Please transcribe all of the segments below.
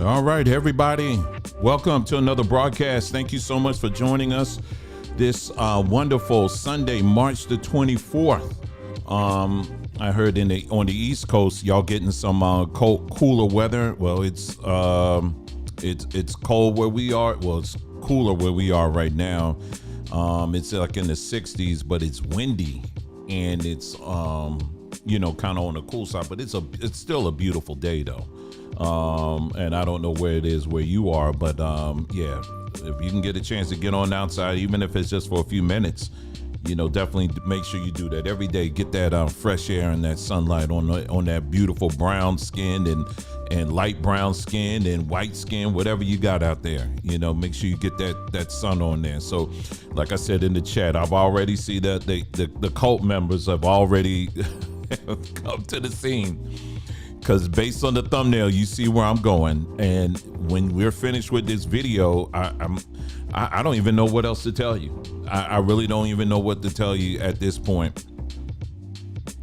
All right, everybody. Welcome to another broadcast. Thank you so much for joining us this wonderful Sunday, March the 24th. I heard on the East Coast, y'all getting some cooler weather. Well, it's cold where we are. Well, it's cooler where we are right now. It's like in the 60s, but it's windy and it's kind of on the cool side. But it's still a beautiful day though. And I don't know where it is where you are, but yeah, if you can get a chance to get on outside, even if it's just for a few minutes, definitely make sure you do that every day. Get that fresh air and that sunlight on that beautiful brown skin and light brown skin and white skin, whatever you got out there. Make sure you get that sun on there. So, like I said in the chat, I've already seen that the cult members have already come to the scene. Because based on the thumbnail, you see where I'm going. And when we're finished with this video, I don't even know what else to tell you. I really don't even know what to tell you at this point.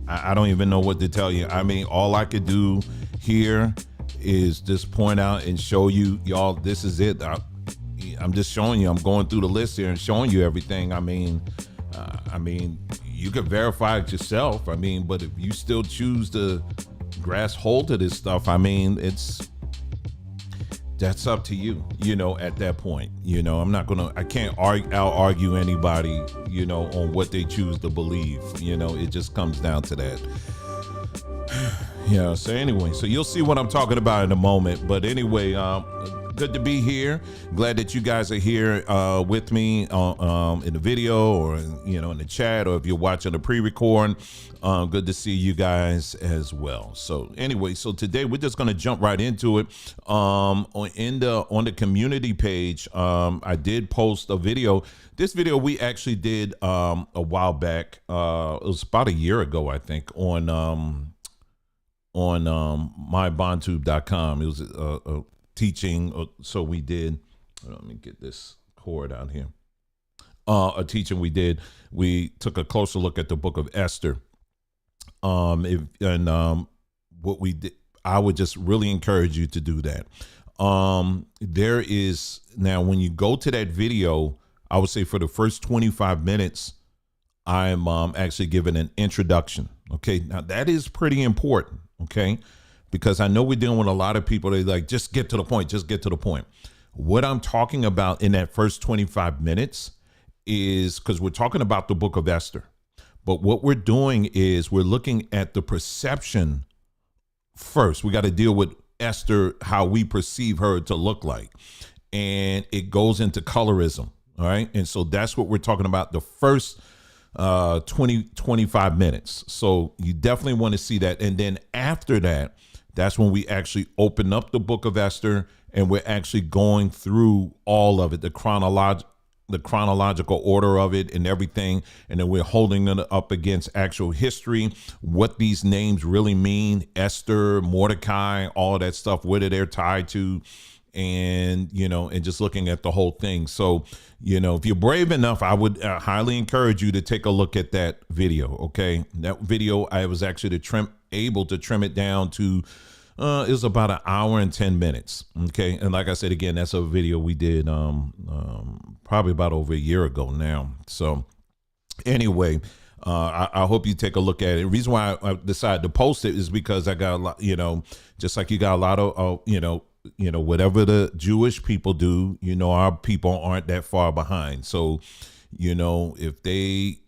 I don't even know what to tell you. I mean, all I could do here is just point out and show you, y'all, this is it. I'm just showing you. I'm going through the list here and showing you everything. I mean, you could verify it yourself. But if you still choose to grasp hold of this stuff, that's up to you, at that point. I can't argue anybody, on what they choose to believe. It just comes down to that. Yeah, so anyway, so you'll see what I'm talking about in a moment. But anyway, good to be here. Glad that you guys are here with me in the video or in the chat, or if you're watching the pre-record. Good to see you guys as well. So anyway, so today we're just going to jump right into it. On the community page, I did post a video. This video we actually did a while back. It was about a year ago, I think, on mybondtube.com. It was a teaching. So we did. Let me get this cord out here. A teaching we did. We took a closer look at the book of Esther. What we did, I would just really encourage you to do that. There is now, when you go to that video, I would say for the first 25 minutes, I'm actually giving an introduction. Okay, now that is pretty important. Okay, because I know we're dealing with a lot of people. They like, just get to the point. Just get to the point. What I'm talking about in that first 25 minutes is, because we're talking about the book of Esther. But what we're doing is we're looking at the perception first. We got to deal with Esther, how we perceive her to look like. And it goes into colorism. All right. And so that's what we're talking about the first 25 minutes. So you definitely want to see that. And then after that, that's when we actually open up the book of Esther and we're actually going through all of it, the chronological order of it and everything. And then we're holding it up against actual history, what these names really mean, Esther, Mordecai, all of that stuff, where they're tied to, and, and just looking at the whole thing. So, if you're brave enough, I would highly encourage you to take a look at that video. Okay. That video, I was actually able to trim it down to, it was about an hour and 10 minutes. Okay. And like I said, again, that's a video we did probably about over a year ago now. So anyway, I hope you take a look at it. The reason why I decided to post it is because I got a lot, just like you got a lot of, whatever the Jewish people do, our people aren't that far behind. So, if they,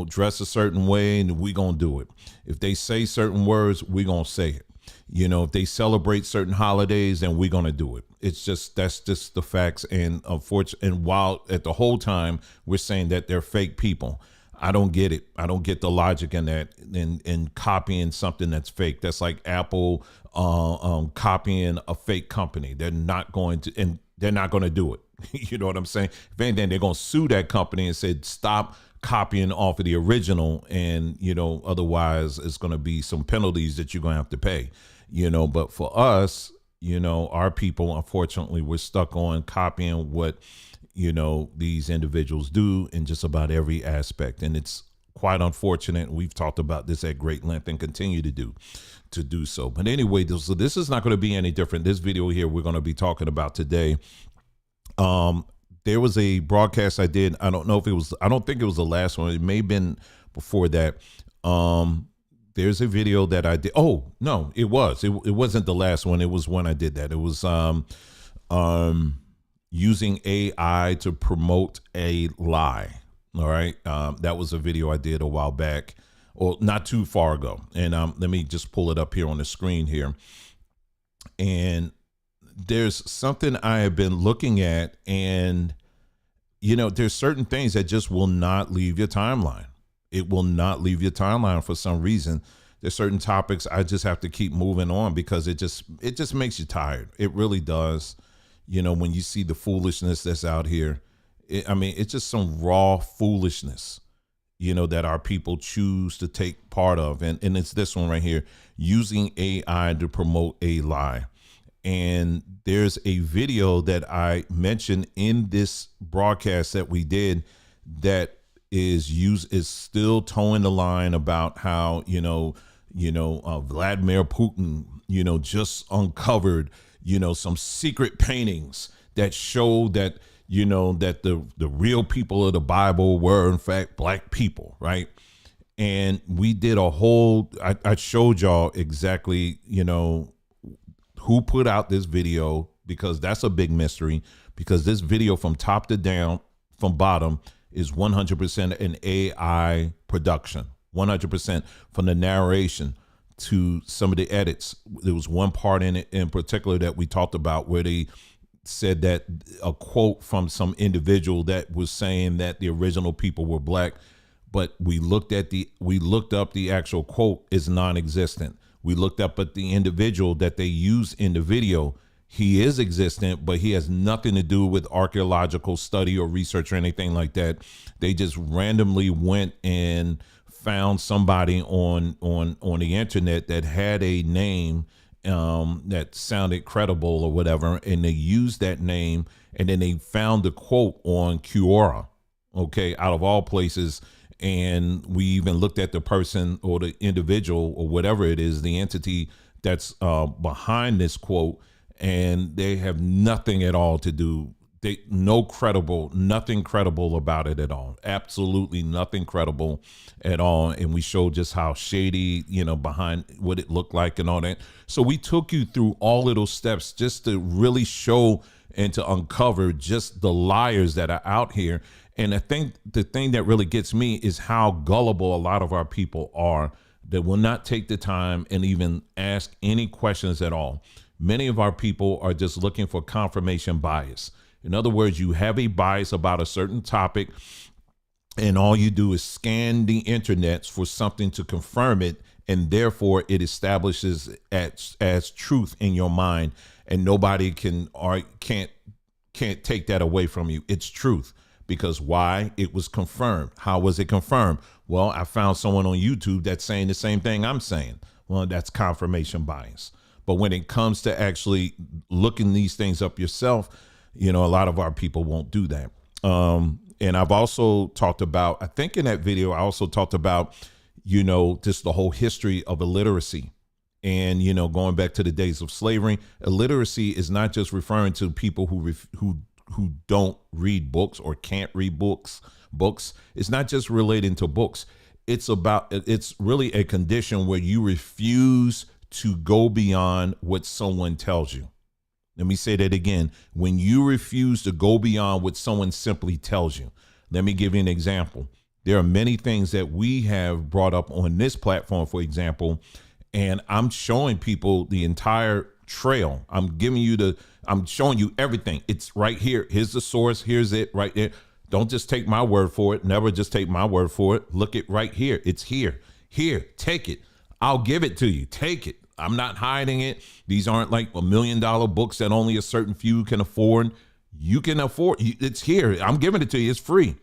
dress a certain way, and we gonna do it. If they say certain words, we gonna say it. If they celebrate certain holidays, then we're gonna do it. That's just the facts. And unfortunately, and while at the whole time we're saying that they're fake people, I don't get it. I don't get the logic in that, in copying something that's fake. That's like Apple copying a fake company. They're not going to, and they're not going to do it. You know what I'm saying? If anything, they're going to sue that company and say, stop copying off of the original. And, otherwise it's going to be some penalties that you're going to have to pay, but for us, our people, unfortunately, we're stuck on copying what, these individuals do in just about every aspect. And it's quite unfortunate. We've talked about this at great length and continue to do so. But anyway, so this is not going to be any different. This video here we're going to be talking about today. There was a broadcast I did. I don't know if it was, I don't think it was the last one. It may have been before that. There's a video that I did. Oh, no, it wasn't the last one. It was when I did that. It was using AI to promote a lie. All right. That was a video I did a while back, or not too far ago. And let me just pull it up here on the screen here. And there's something I have been looking at, and, you know, there's certain things that just will not leave your timeline. It will not leave your timeline for some reason. There's certain topics I just have to keep moving on because it just makes you tired. It really does. You know, when you see the foolishness that's out here, I mean, it's just some raw foolishness, you know, that our people choose to take part of. And it's this one right here, using AI to promote a lie. And there's a video that I mentioned in this broadcast that we did that is still towing the line about how, Vladimir Putin, just uncovered, some secret paintings that show that, that the real people of the Bible were in fact black people. Right. And we did a whole, I showed y'all exactly, who put out this video, because that's a big mystery, because this video from top to down, from bottom, is 100% an AI production, 100% from the narration to some of the edits. There was one part in it in particular that we talked about where they said that a quote from some individual that was saying that the original people were black, but we looked up the actual quote is non-existent. We looked up at the individual that they used in the video. He is existent, but he has nothing to do with archaeological study or research or anything like that. They just randomly went and found somebody on the internet that had a name that sounded credible or whatever, and they used that name, and then they found the quote on Quora, okay, out of all places. And we even looked at the person or the individual or whatever it is, the entity that's behind this quote, and they have nothing at all to do. Nothing credible about it at all. Absolutely nothing credible at all. And we showed just how shady, behind what it looked like and all that. So we took you through all of those steps just to really show and to uncover just the liars that are out here. And I think the thing that really gets me is how gullible a lot of our people are, that will not take the time and even ask any questions at all. Many of our people are just looking for confirmation bias. In other words, you have a bias about a certain topic, and all you do is scan the internet for something to confirm it, and therefore it establishes as truth in your mind, and nobody can't take that away from you. It's truth. Because why? It was confirmed. How was it confirmed? Well, I found someone on YouTube that's saying the same thing I'm saying. Well, that's confirmation bias. But when it comes to actually looking these things up yourself, a lot of our people won't do that. And I've also talked about, I think in that video, I also talked about, just the whole history of illiteracy. And, going back to the days of slavery, illiteracy is not just referring to people who don't read books or can't read books. It's not just relating to books. It's really a condition where you refuse to go beyond what someone tells you. Let me say that again. When you refuse to go beyond what someone simply tells you. Let me give you an example. There are many things that we have brought up on this platform, for example, and I'm showing people the entire trail. I'm showing you everything. It's right here. Here's the source. Here's it right there. Don't just take my word for it. Never just take my word for it. Look it right here. It's here. Here, take it. I'll give it to you. Take it. I'm not hiding it. These aren't like $1 million books that only a certain few can afford. You can afford. It's here. I'm giving it to you. It's free.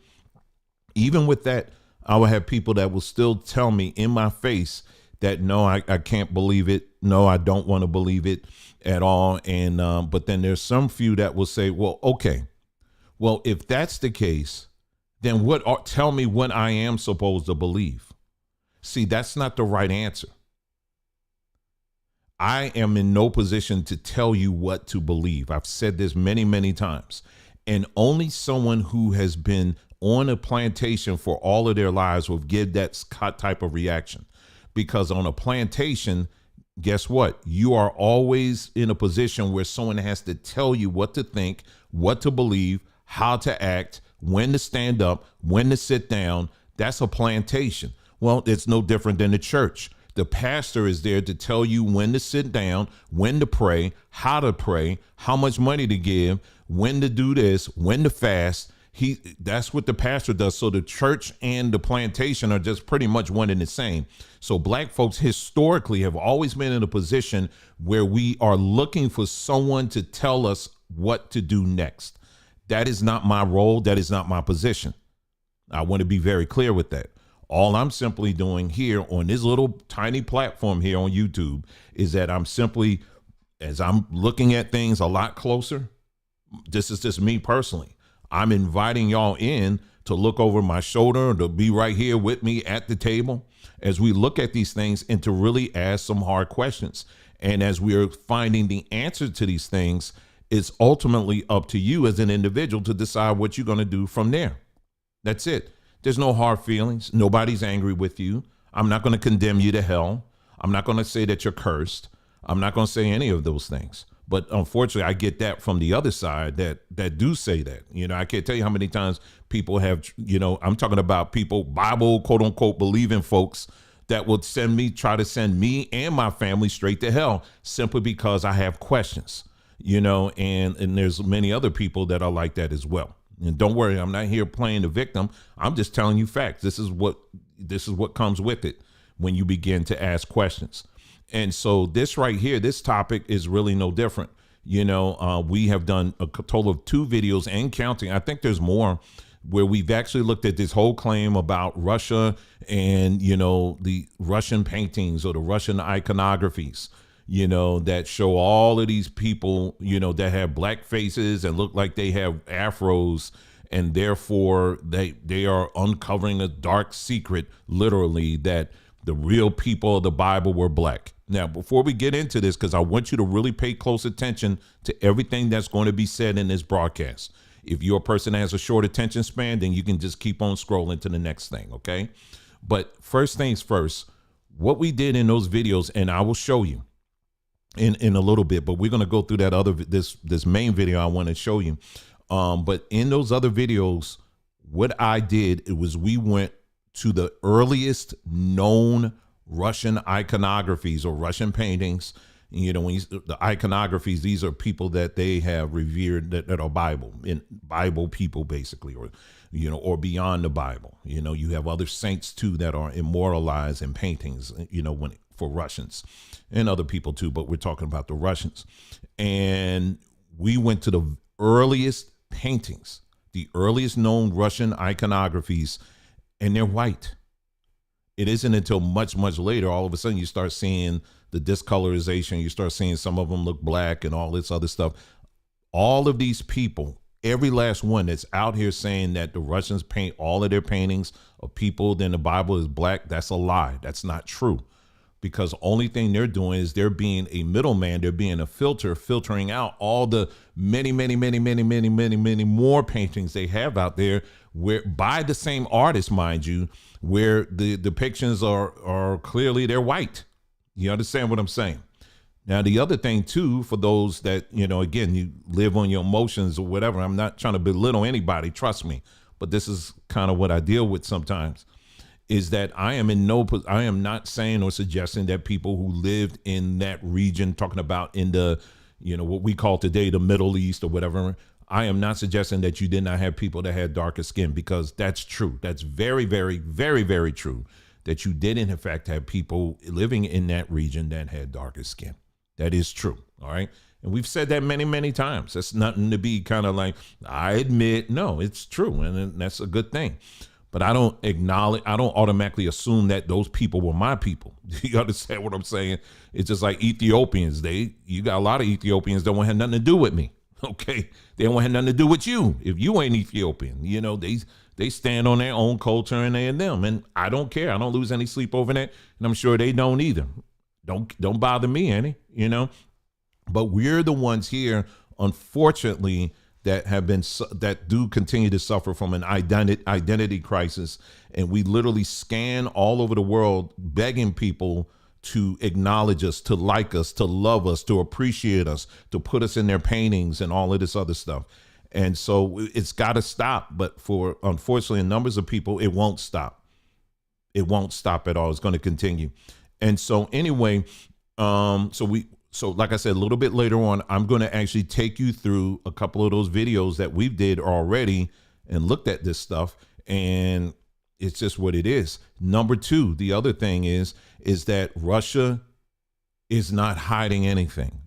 Even with that, I will have people that will still tell me in my face that, no, I can't believe it. No, I don't want to believe it at all. And but then there's some few that will say, well, okay, well, if that's the case, then tell me what I am supposed to believe. See, that's not the right answer. I am in no position to tell you what to believe. I've said this many, many times. And only someone who has been on a plantation for all of their lives will give that type of reaction. Because on a plantation, guess what? You are always in a position where someone has to tell you what to think, what to believe, how to act, when to stand up, when to sit down. That's a plantation. Well, it's no different than the church. The pastor is there to tell you when to sit down, when to pray, how much money to give, when to do this, when to fast. That's what the pastor does. So the church and the plantation are just pretty much one and the same. So black folks historically have always been in a position where we are looking for someone to tell us what to do next. That is not my role. That is not my position. I want to be very clear with that. All I'm simply doing here on this little tiny platform here on YouTube is that I'm simply, as I'm looking at things a lot closer, this is just me personally. I'm inviting y'all in to look over my shoulder, to be right here with me at the table as we look at these things and to really ask some hard questions. And as we're finding the answer to these things, it's ultimately up to you as an individual to decide what you're going to do from there. That's it. There's no hard feelings. Nobody's angry with you. I'm not going to condemn you to hell. I'm not going to say that you're cursed. I'm not going to say any of those things. But unfortunately, I get that from the other side that do say that. You know, I can't tell you how many times people have, you know, I'm talking about people, Bible, quote unquote, believing folks that would try to send me and my family straight to hell simply because I have questions, you know, and there's many other people that are like that as well. And don't worry, I'm not here playing the victim. I'm just telling you facts. This is what comes with it when you begin to ask questions. And so this right here, this topic is really no different. You know, we have done a total of 2 videos and counting. I think there's more where we've actually looked at this whole claim about Russia and, you know, the Russian paintings or the Russian iconographies, you know, that show all of these people, you know, that have black faces and look like they have afros, and therefore they are uncovering a dark secret, literally, that the real people of the Bible were black. Now, before we get into this, because I want you to really pay close attention to everything that's going to be said in this broadcast. If you're a person that has a short attention span, then you can just keep on scrolling to the next thing, okay? But first things first, what we did in those videos, and I will show you in a little bit, but we're going to go through that this main video I want to show you. But in those other videos, what I did, it was we went to the earliest known Russian iconographies or Russian paintings. You know, the iconographies, these are people that they have revered that are Bible people, basically, or, you know, or beyond the Bible. You know, you have other saints too that are immortalized in paintings, you know, for Russians and other people too, but we're talking about the Russians. And we went to the earliest paintings, the earliest known Russian iconographies, and they're white. It isn't until much, much later, all of a sudden you start seeing the discolorization. You start seeing some of them look black and all this other stuff. All of these people, every last one that's out here saying that the Russians paint all of their paintings of people, then the Bible is black, that's a lie. That's not true. Because the only thing they're doing is they're being a middleman. They're being a filtering out all the many more paintings they have out there, where by the same artist, mind you, where the depictions are clearly they're white. You understand what I'm saying? Now, the other thing too, for those that, you know, again, you live on your emotions or whatever, I'm not trying to belittle anybody, trust me, but this is kind of what I deal with sometimes, is that I am not saying or suggesting that people who lived in that region, talking about in the, you know, what we call today the Middle East or whatever, I am not suggesting that you did not have people that had darker skin, because that's true. That's very, very, very, very true, that you did in fact have people living in that region that had darker skin. That is true. All right. And we've said that many, many times. That's nothing to be kind of like, I admit, no, it's true. And that's a good thing. But I don't automatically assume that those people were my people. You understand what I'm saying? It's just like Ethiopians. You got a lot of Ethiopians that won't have nothing to do with me. Okay, they don't have nothing to do with you if you ain't Ethiopian. They stand on their own culture and they and them, and I don't care. I don't lose any sleep over that, and I'm sure they don't either. Don't bother me any. But we're the ones here, unfortunately, that do continue to suffer from an identity crisis, and we literally scan all over the world begging people to acknowledge us, to like us, to love us, to appreciate us, to put us in their paintings and all of this other stuff. And so it's got to stop. But for, unfortunately, numbers of people, it won't stop. It won't stop at all. It's going to continue. And so anyway, so like I said, a little bit later on, I'm going to actually take you through a couple of those videos that we did already and looked at this stuff. And it's just what it is. Number two, the other thing is that Russia is not hiding anything.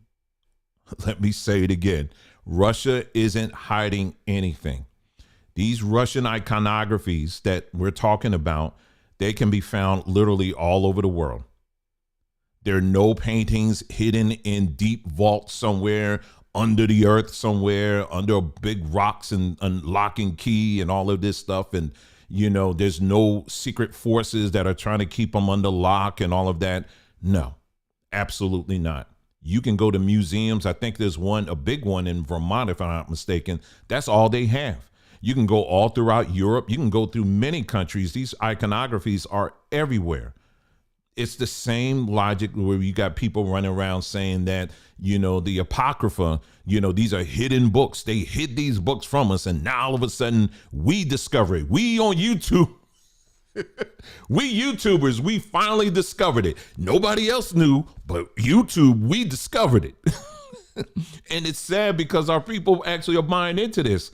Let me say it again. Russia isn't hiding anything. These Russian iconographies that we're talking about, they can be found literally all over the world. There are no paintings hidden in deep vaults somewhere, under the earth somewhere, under big rocks and lock and key and all of this stuff. And, there's no secret forces that are trying to keep them under lock and all of that. No, absolutely not. You can go to museums. I think there's a big one in Vermont, if I'm not mistaken. That's all they have. You can go all throughout Europe. You can go through many countries. These iconographies are everywhere. It's the same logic where you got people running around saying that, the Apocrypha, these are hidden books. They hid these books from us. And now all of a sudden we discover it. We on YouTube, we YouTubers, we finally discovered it. Nobody else knew, but YouTube, we discovered it. And it's sad because our people actually are buying into this.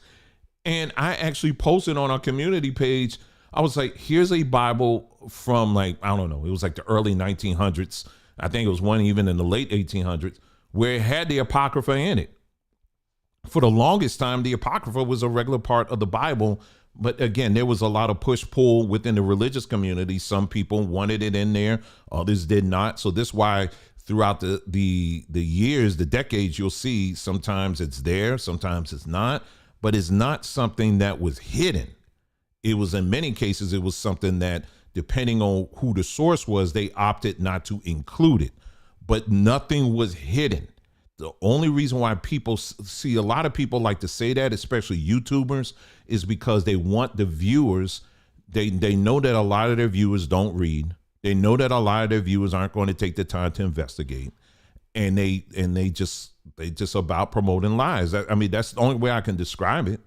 And I actually posted on our community page, I was like, here's a Bible from I don't know, it was like the early 1900s. I think it was one even in the late 1800s where it had the Apocrypha in it. For the longest time, the Apocrypha was a regular part of the Bible. But again, there was a lot of push-pull within the religious community. Some people wanted it in there, others did not. So this is why throughout the years, the decades, you'll see sometimes it's there, sometimes it's not. But it's not something that was hidden. It was, in many cases, it was something that, depending on who the source was, they opted not to include it. But nothing was hidden. The only reason why people see, a lot of people like to say that, especially YouTubers, is because they want the viewers. They know that a lot of their viewers don't read. They know that a lot of their viewers aren't going to take the time to investigate, and they just about promoting lies. I mean, that's the only way I can describe it.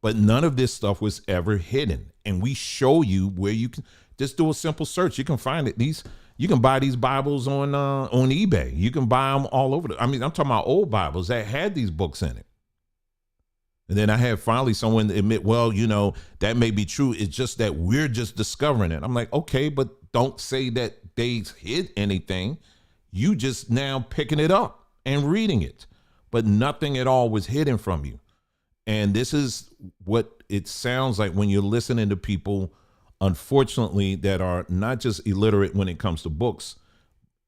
But none of this stuff was ever hidden, and we show you where you can just do a simple search. You can find it. You can buy these Bibles on eBay. You can buy them all over. I'm talking about old Bibles that had these books in it. And then I had finally someone admit, well, that may be true. It's just that we're just discovering it. I'm like, okay, but don't say that they hid anything. You just now picking it up and reading it, but nothing at all was hidden from you. And this is what it sounds like when you're listening to people, unfortunately, that are not just illiterate when it comes to books.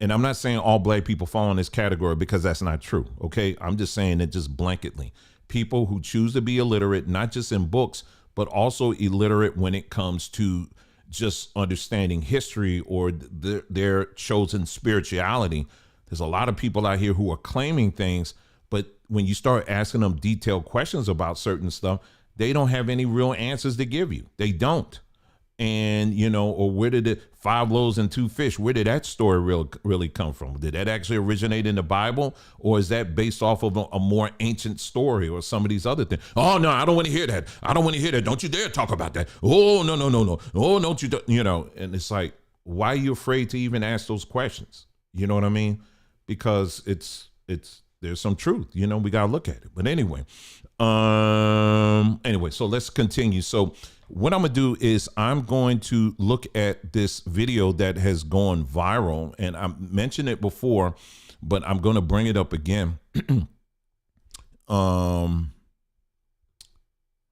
And I'm not saying all Black people fall in this category, because that's not true. Okay. I'm just saying it just blanketly. People who choose to be illiterate, not just in books, but also illiterate when it comes to just understanding history or their chosen spirituality. There's a lot of people out here who are claiming things, but when you start asking them detailed questions about certain stuff, they don't have any real answers to give you. They don't. And, or where did the 5 loaves and 2 fish, where did that story really come from? Did that actually originate in the Bible, or is that based off of a more ancient story or some of these other things? Oh, no, I don't want to hear that. I don't want to hear that. Don't you dare talk about that. Oh, no. Oh, don't you, and it's like, why are you afraid to even ask those questions? You know what I mean? Because there's some truth, we got to look at it. But anyway, so let's continue. So what I'm going to do is I'm going to look at this video that has gone viral, and I mentioned it before, but I'm going to bring it up again.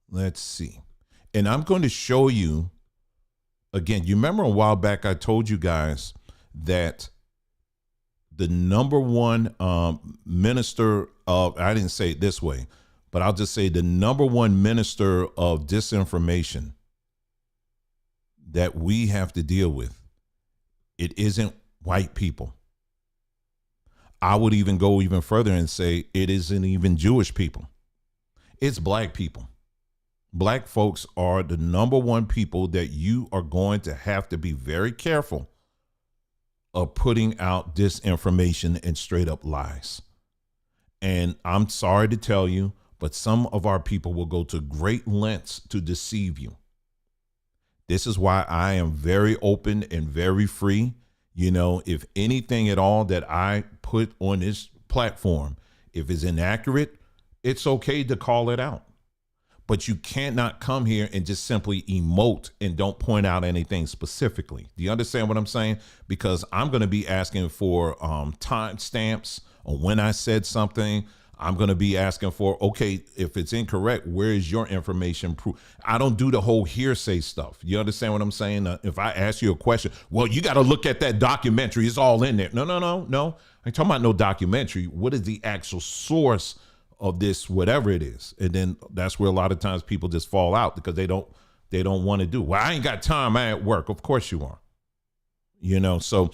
Let's see. And I'm going to show you again. You remember a while back, I told you guys that the number one minister I didn't say it this way, but I'll just say the number one minister of disinformation that we have to deal with, it isn't white people. I would even go even further and say it isn't even Jewish people. It's black people. Black folks are the number one people that you are going to have to be very careful of putting out disinformation and straight up lies. And I'm sorry to tell you, but some of our people will go to great lengths to deceive you. This is why I am very open and very free. You know, if anything at all that I put on this platform, if it's inaccurate, it's okay to call it out. But you cannot come here and just simply emote and don't point out anything specifically. Do you understand what I'm saying? Because I'm going to be asking for time stamps on when I said something. I'm going to be asking for, okay, if it's incorrect, where is your information proof? I don't do the whole hearsay stuff. You understand what I'm saying? If I ask you a question, well, you got to look at that documentary. It's all in there. No. I ain't talking about no documentary. What is the actual source of this, whatever it is? And then that's where a lot of times people just fall out because they don't want to do. Well, I ain't got time. I'm at work. Of course you are. You know, so.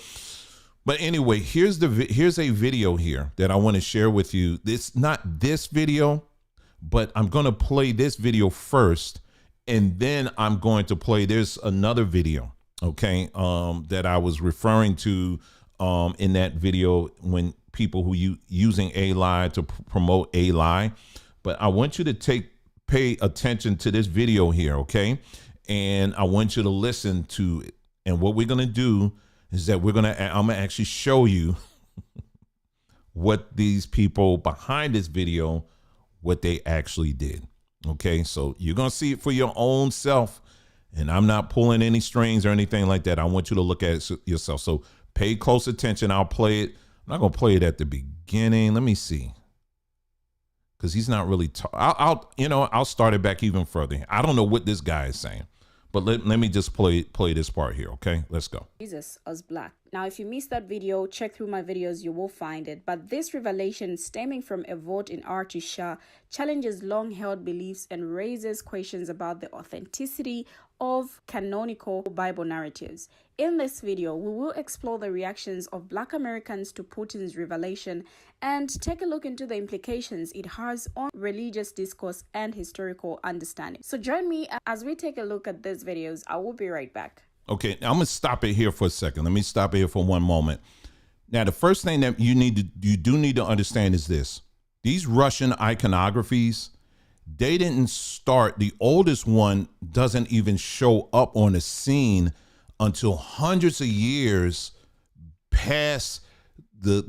But anyway, here's a video here that I want to share with you. It's not this video, but I'm going to play this video first, and then I'm going to play, there's another video, okay, that I was referring to in that video when people who using a lie to promote a lie. But I want you to pay attention to this video here, okay? And I want you to listen to it. And what we're going to do is that I'm gonna actually show you what these people behind this video, what they actually did. Okay, so you're gonna see it for your own self, and I'm not pulling any strings or anything like that. I want you to look at it yourself. So pay close attention. I'll play it. I'm not gonna play it at the beginning. Let me see, because he's not really. I'll start it back even further. I don't know what this guy is saying. But let me just play this part here, okay? Let's go. Jesus as black. Now, if you missed that video, check through my videos, you will find it. But this revelation stemming from a vote in R.T. Shah challenges long-held beliefs and raises questions about the authenticity of canonical Bible narratives. In this video, we will explore the reactions of Black Americans to Putin's revelation and take a look into the implications it has on religious discourse and historical understanding. So join me as we take a look at these videos. I will be right back. Okay, I'm going to stop it here for a second. Let me stop it here for one moment. Now, the first thing that you do need to understand is this. These Russian iconographies, they didn't start. The oldest one doesn't even show up on the scene until hundreds of years past the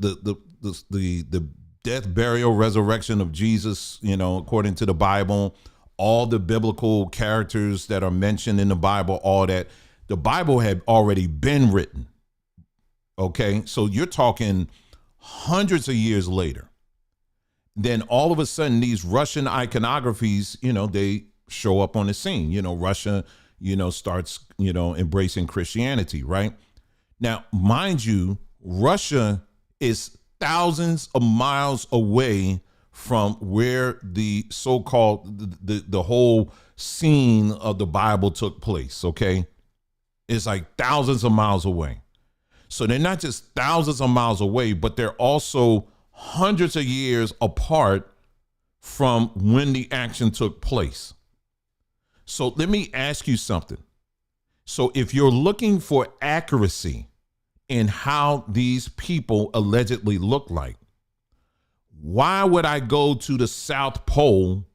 death, burial, resurrection of Jesus, you know, according to the Bible, all the biblical characters that are mentioned in the Bible, all that. The Bible had already been written. Okay, so you're talking hundreds of years later. Then all of a sudden, these Russian iconographies, you know, they show up on the scene. You know, Russia, you know, starts, you know, embracing Christianity, right? Now, mind you, Russia is thousands of miles away from where the so-called the whole scene of the Bible took place. Okay, it's like thousands of miles away. So they're not just thousands of miles away, but they're also hundreds of years apart from when the action took place. So let me ask you something. So if you're looking for accuracy in how these people allegedly look like, why would I go to the South Pole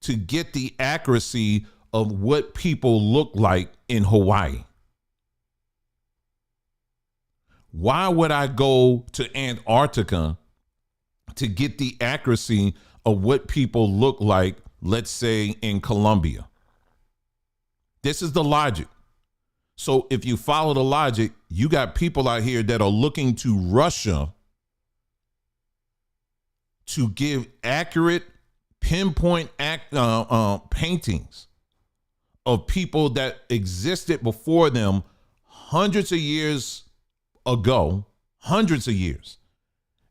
to get the accuracy of what people look like in Hawaii? Why would I go to Antarctica to get the accuracy of what people look like, let's say, in Colombia? This is the logic. So if you follow the logic, you got people out here that are looking to Russia to give accurate, pinpoint paintings of people that existed before them hundreds of years ago, hundreds of years,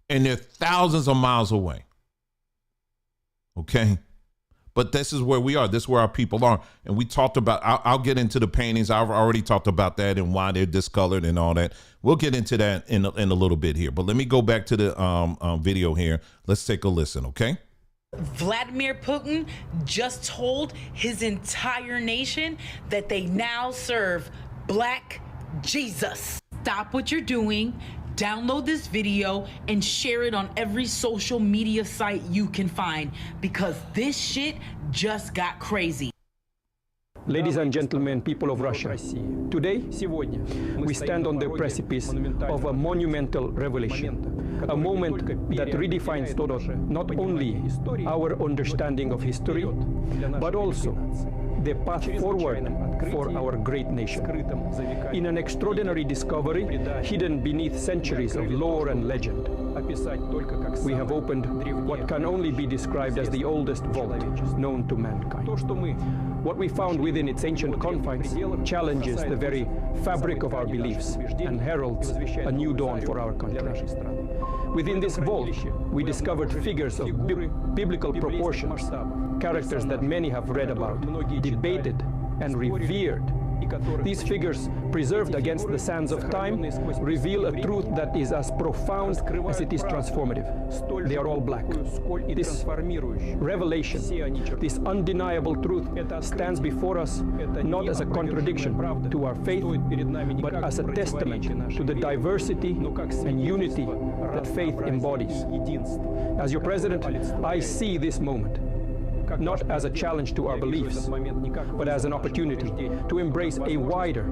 and they're thousands of miles away. Okay. But this is where we are. This is where our people are. And we talked about, I'll get into the paintings. I've already talked about that and why they're discolored and all that. We'll get into that in a little bit here. But let me go back to the video here. Let's take a listen, okay? Vladimir Putin just told his entire nation that they now serve Black Jesus. Stop what you're doing. Download this video and share it on every social media site you can find, because this shit just got crazy. Ladies and gentlemen, people of Russia, today we stand on the precipice of a monumental revelation, a moment that redefines not only our understanding of history, but also the path forward for our great nation. In an extraordinary discovery hidden beneath centuries of lore and legend, we have opened what can only be described as the oldest vault known to mankind. What we found within its ancient confines challenges the very fabric of our beliefs and heralds a new dawn for our country. Within this vault, we discovered figures of biblical proportions, characters that many have read about, debated, and revered. These figures, preserved against the sands of time, reveal a truth that is as profound as it is transformative. They are all black. This revelation, this undeniable truth, stands before us not as a contradiction to our faith, but as a testament to the diversity and unity that faith embodies. As your president, I see this moment not as a challenge to our beliefs, but as an opportunity to embrace a wider,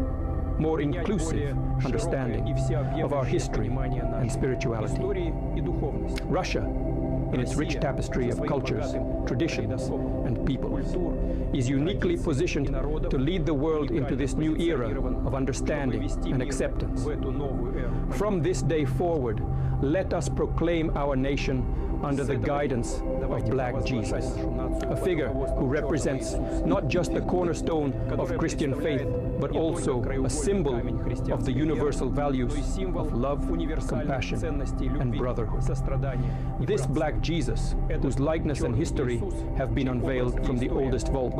more inclusive understanding of our history and spirituality. Russia, in its rich tapestry of cultures, traditions, and peoples, is uniquely positioned to lead the world into this new era of understanding and acceptance. From this day forward, let us proclaim our nation under the guidance of Black Jesus, a figure who represents not just the cornerstone of Christian faith, but also a symbol of the universal values of love, compassion, and brotherhood. This Black Jesus, whose likeness and history have been unveiled from the oldest vault,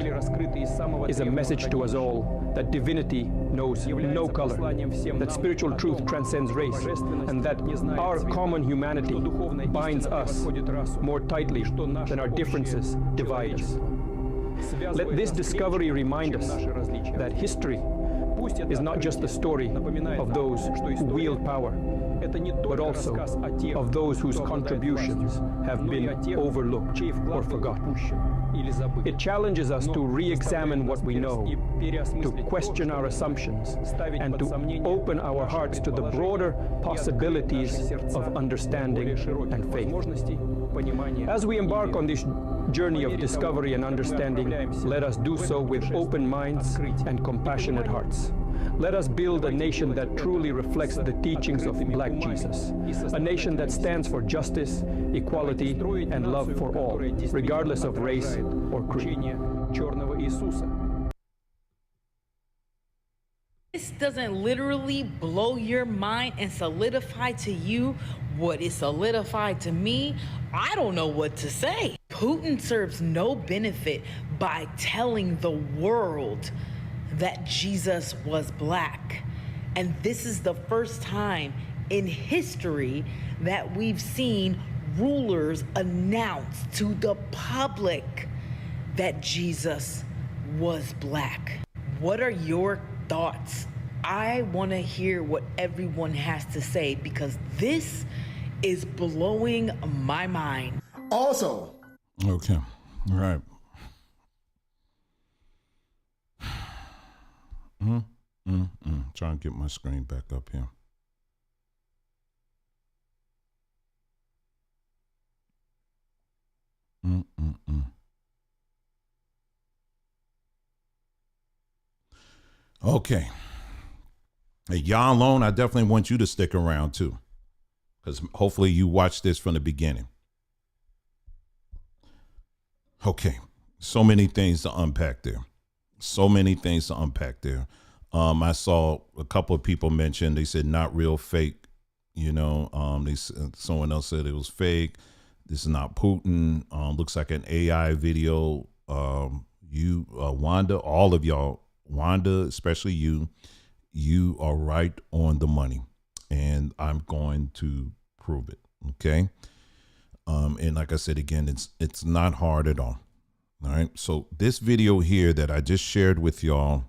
is a message to us all that divinity knows no color, that spiritual truth transcends race, and that our common humanity binds us more tightly than our differences divide us. Let this discovery remind us that history is not just the story of those who wield power, but also of those whose contributions have been overlooked or forgotten. It challenges us to re-examine what we know, to question our assumptions, and to open our hearts to the broader possibilities of understanding and faith. As we embark on this journey of discovery and understanding, let us do so with open minds and compassionate hearts. Let us build a nation that truly reflects the teachings of Black Jesus, a nation that stands for justice, equality, and love for all, regardless of race or creed. This doesn't literally blow your mind and solidify to you what is solidified to me. I don't know what to say. Putin serves no benefit by telling the world that Jesus was Black. And this is the first time in history that we've seen rulers announce to the public that Jesus was Black. What are your thoughts? I want to hear what everyone has to say, because this is blowing my mind. Also, Okay. All right. Trying to get my screen back up here. Okay. Hey, y'all alone, I definitely want you to stick around too, because hopefully you watched this from the beginning. Okay. So many things to unpack there. So many things to unpack there. I saw a couple of people mention, they said not real, fake, you know, someone else said it was fake. This is not Putin. Looks like an AI video. Wanda, all of y'all, Wanda, especially you are right on the money, and I'm going to prove it. Okay. And like I said, again, it's not hard at all. All right. So this video here that I just shared with y'all,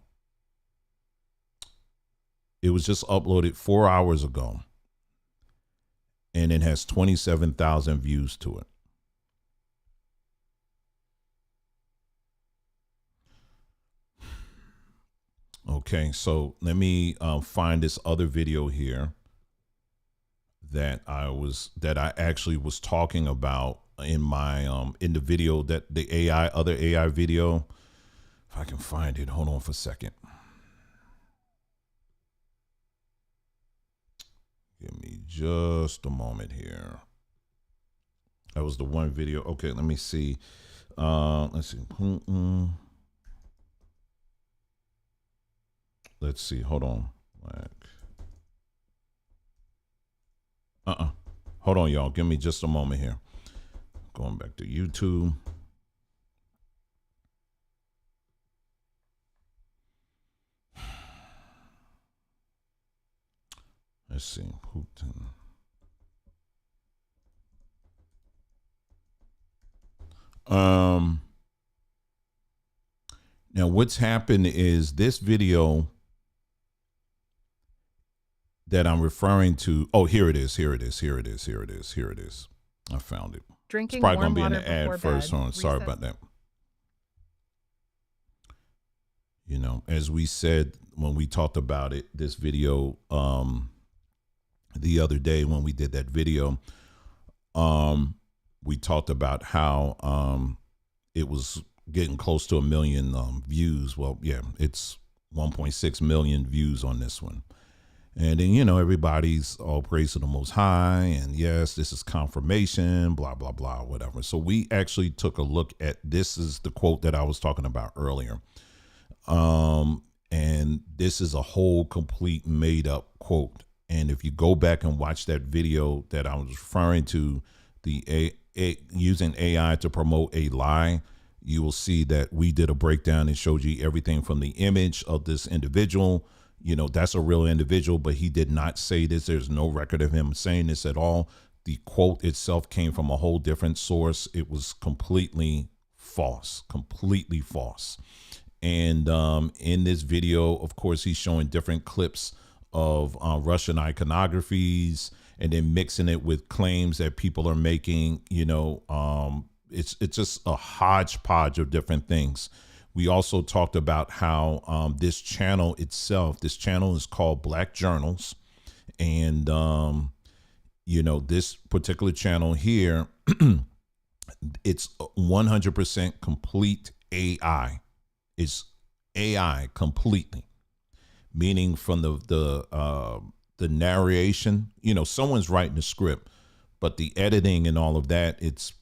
it was just uploaded 4 hours ago, and it has 27,000 views to it. Okay, so let me find this other video here that I actually was talking about in my in the video, that the other AI video. If I can find it, hold on for a second. Give me just a moment here. That was the one video. Okay, let me see. Let's see. Let's see. Hold on. Hold on, y'all. Give me just a moment here. Going back to YouTube. Let's see. Putin. Now what's happened is this video that I'm referring to. Oh, here it is. Here it is. Here it is. Here it is. Here it is. I found it. Drinking it's probably warm going to be in water the ad before first. bed. Hold on. Sorry about that. You know, as we said when we talked about it, this video the other day when we did that video, we talked about how it was getting close to 1 million views. Well, yeah, it's 1.6 million views on this one. And then, you know, everybody's all praise to the Most High. And yes, this is confirmation, blah, blah, blah, whatever. So we actually took a look at, this is the quote that I was talking about earlier. And this is a whole complete made up quote. And if you go back and watch that video that I was referring to, using AI to promote a lie, you will see that we did a breakdown and showed you everything from the image of this individual. You know, that's a real individual, but he did not say this. There's no record of him saying this at all. The quote itself came from a whole different source. It was completely false, completely false. And in this video, of course, he's showing different clips of Russian iconographies and then mixing it with claims that people are making. You know, it's just a hodgepodge of different things. We also talked about how this channel itself, this channel is called Black Journals. And, you know, this particular channel here, it's 100% complete AI. It's AI completely, meaning from the narration, you know, someone's writing the script, but the editing and all of that, it's,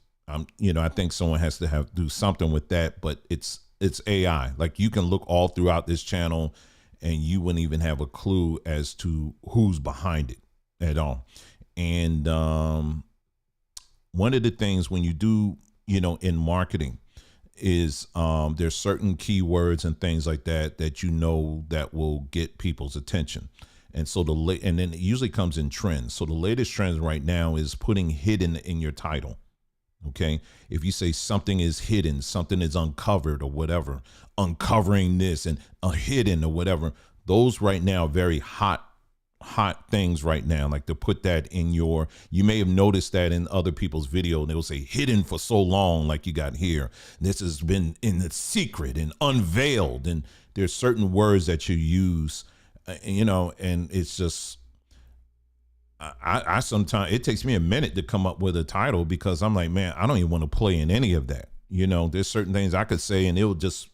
you know, I think someone has to do something with that, but it's AI. Like, you can look all throughout this channel and you wouldn't even have a clue as to who's behind it at all. And one of the things when you do, you know, in marketing is there's certain keywords and things like that you know that will get people's attention. And so and then it usually comes in trends. So the latest trend right now is putting hidden in your title. Okay, if you say something is hidden, something is uncovered or whatever, uncovering this and hidden or whatever, those right now are very hot things right now. Like, to put that in your, you may have noticed that in other people's video, and they'll say hidden for so long, like you got here. This has been in the secret and unveiled. And there's certain words that you use, you know, and it's just, I sometimes, it takes me a minute to come up with a title because I'm like, man, I don't even want to play in any of that. You know, there's certain things I could say and it'll just,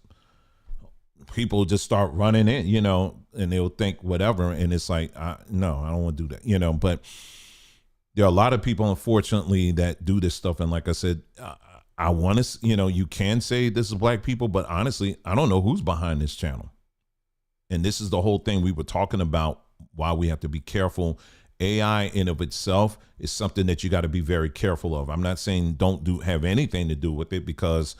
people just start running in, you know, and they'll think whatever. And it's like, no, I don't want to do that, you know. But there are a lot of people, unfortunately, that do this stuff. And like I said, I want to, you know, you can say this is Black people, but honestly, I don't know who's behind this channel. And this is the whole thing we were talking about, why we have to be careful AI in of itself is something that you got to be very careful of. I'm not saying don't have anything to do with it, because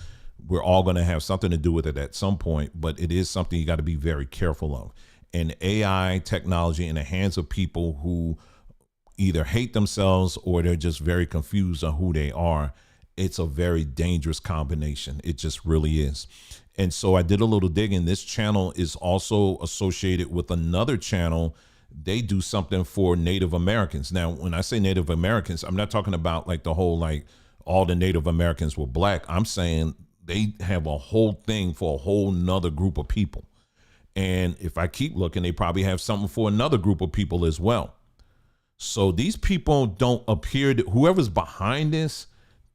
we're all going to have something to do with it at some point, but it is something you got to be very careful of. And AI technology in the hands of people who either hate themselves or they're just very confused on who they are, it's a very dangerous combination. It just really is. And so I did a little digging. This channel is also associated with another channel. They do something for Native Americans. Now, when I say Native Americans, I'm not talking about like the whole, like all the Native Americans were black. I'm saying they have a whole thing for a whole nother group of people. And if I keep looking, they probably have something for another group of people as well. So these people don't appear to, whoever's behind this,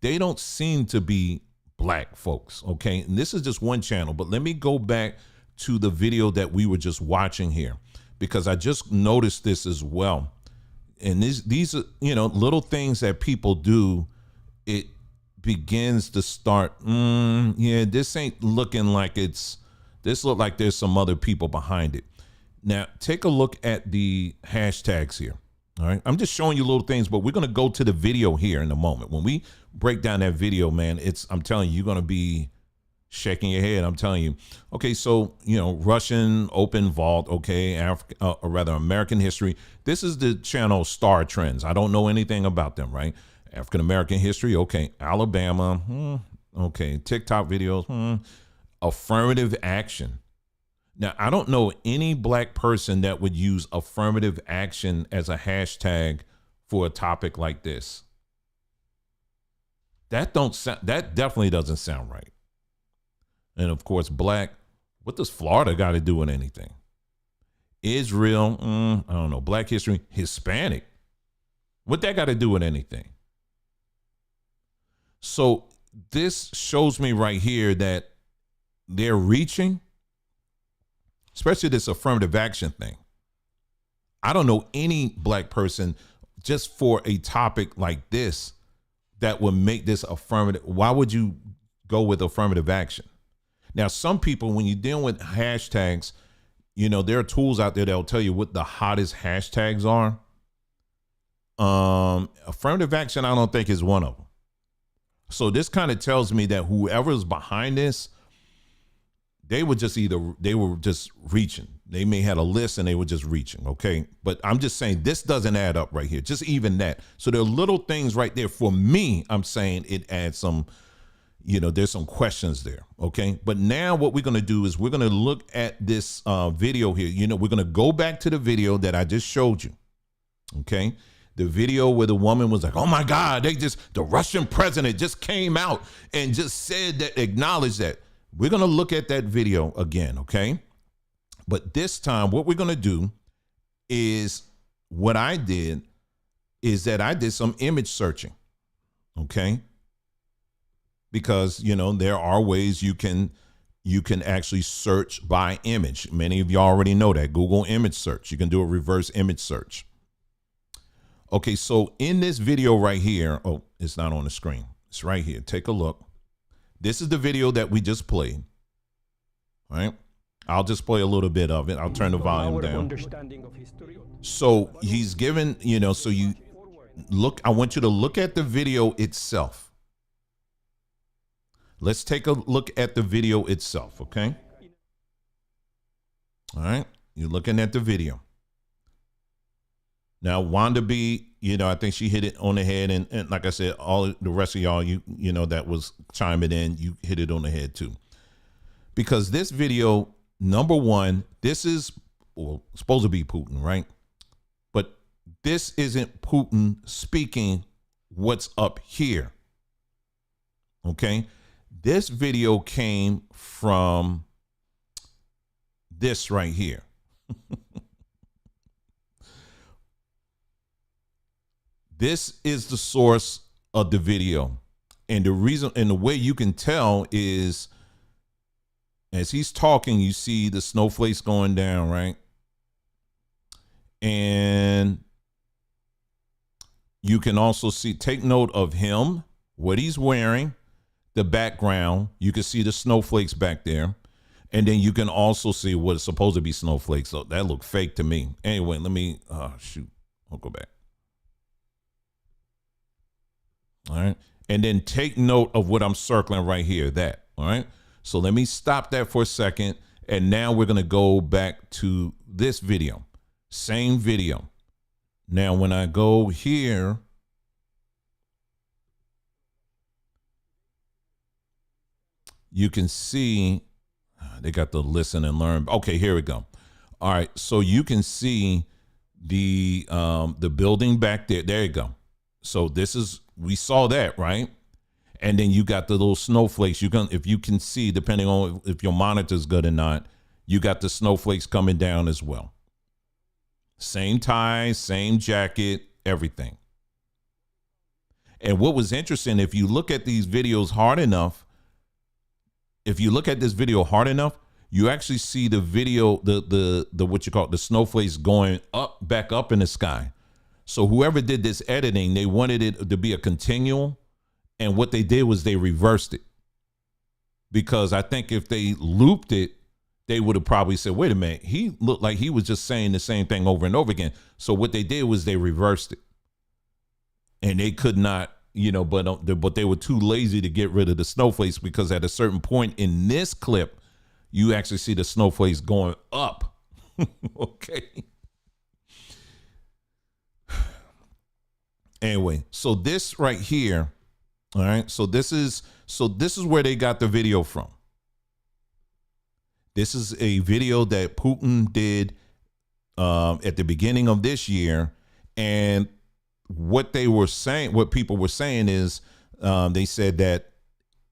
they don't seem to be black folks. Okay. And this is just one channel, but let me go back to the video that we were just watching here, because I just noticed this as well. And these are, you know, little things that people do. It begins to start, yeah, this ain't looking like this look like there's some other people behind it. Now, take a look at the hashtags here. All right. I'm just showing you little things, but we're going to go to the video here in a moment. When we break down that video, man, I'm telling you, you're going to be shaking your head. I'm telling you. Okay. So, you know, Russian open vault. Okay. Or rather American history. This is the channel Star Trends. I don't know anything about them, right? African-American history. Okay. Alabama. Okay. TikTok videos. Affirmative action. Now, I don't know any black person that would use affirmative action as a hashtag for a topic like this. That definitely doesn't sound right. And of course, black, what does Florida got to do with anything? Israel, I don't know. Black history, Hispanic. What that got to do with anything? So this shows me right here that they're reaching, especially this affirmative action thing. I don't know any black person just for a topic like this that would make this affirmative. Why would you go with affirmative action? Now, some people, when you're dealing with hashtags, you know, there are tools out there that will tell you what the hottest hashtags are. Affirmative action, I don't think is one of them. So this kind of tells me that whoever's behind this, they were just reaching. They may have a list and they were just reaching. Okay. But I'm just saying this doesn't add up right here. Just even that. So there are little things right there. For me, I'm saying it adds some, you know, there's some questions there. Okay. But now what we're going to do is we're going to look at this video here. You know, we're going to go back to the video that I just showed you. Okay. The video where the woman was like, oh my God, the Russian president just came out and just said that, acknowledged that. We're going to look at that video again, okay? But this time, what we're going to do is what I did is that I did some image searching, okay? Because, you know, there are ways you can actually search by image. Many of you already know that. Google image search. You can do a reverse image search. Okay, so in this video right here, oh, it's not on the screen. It's right here. Take a look. This is the video that we just played, right? I'll just play a little bit of it. I'll turn the volume down. So he's given, you know, so you look, I want you to look at the video itself. Let's take a look at the video itself, okay? All right, you're looking at the video. Now, Wanda B, you know, I think she hit it on the head. And like I said, all the rest of y'all, you know, that was chiming in, you hit it on the head too. Because this video, number one, this is supposed to be Putin, right? But this isn't Putin speaking what's up here. Okay. This video came from this right here. This is the source of the video. And the reason and the way you can tell is as he's talking, you see the snowflakes going down, right? And you can also see, take note of him, what he's wearing, the background. You can see the snowflakes back there. And then you can also see what is supposed to be snowflakes. So that looked fake to me. Anyway, let me, shoot, I'll go back. All right. And then take note of what I'm circling right here, that. All right. So let me stop that for a second. And now we're going to go back to this video. Same video. Now, when I go here, you can see they got the listen and learn. Okay, here we go. All right. So you can see the building back there. There you go. So this is, we saw that, right? And then you got the little snowflakes. You can, if you can see, depending on if your monitor's good or not, you got the snowflakes coming down as well. Same tie, same jacket, everything. And what was interesting, if you look at these videos hard enough, if you look at this video hard enough, you actually see the video, the what you call it, the snowflakes going up, back up in the sky. So whoever did this editing, they wanted it to be a continual. And what they did was they reversed it. Because I think if they looped it, they would have probably said, wait a minute, he looked like he was just saying the same thing over and over again. So what they did was they reversed it. And they could not, you know, but they were too lazy to get rid of the snowflakes, because at a certain point in this clip, you actually see the snowflakes going up. Okay. Anyway, so this right here, all right, so this is where they got the video from. This is a video that Putin did at the beginning of this year. And what they were saying, what people were saying is, they said that,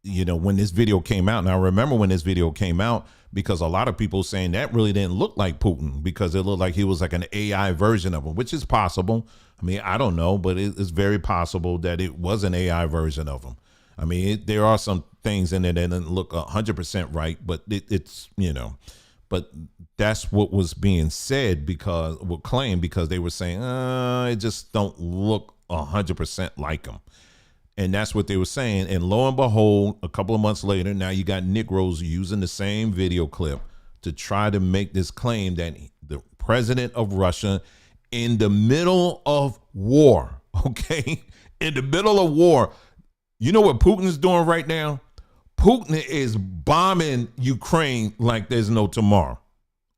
you know, when this video came out, and I remember when this video came out, because a lot of people saying that really didn't look like Putin, because it looked like he was like an AI version of him, which is possible. I mean, I don't know, but it's very possible that it was an AI version of him. I mean, there are some things in it that didn't look 100% right, but it's, you know, but that's what was being said, because what claimed, because they were saying, it just don't look 100% like him. And that's what they were saying. And lo and behold, a couple of months later, now you got Negroes using the same video clip to try to make this claim that the president of Russia, in the middle of war, okay, in the middle of war, you know what Putin's doing right now? Putin is bombing Ukraine like there's no tomorrow.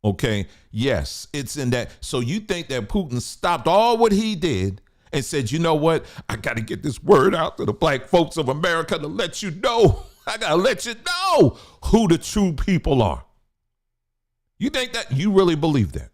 Okay. Yes, it's in that. So you think that Putin stopped all what he did and said, you know what? I got to get this word out to the black folks of America to let you know. I got to let you know who the true people are. You think that? You really believe that?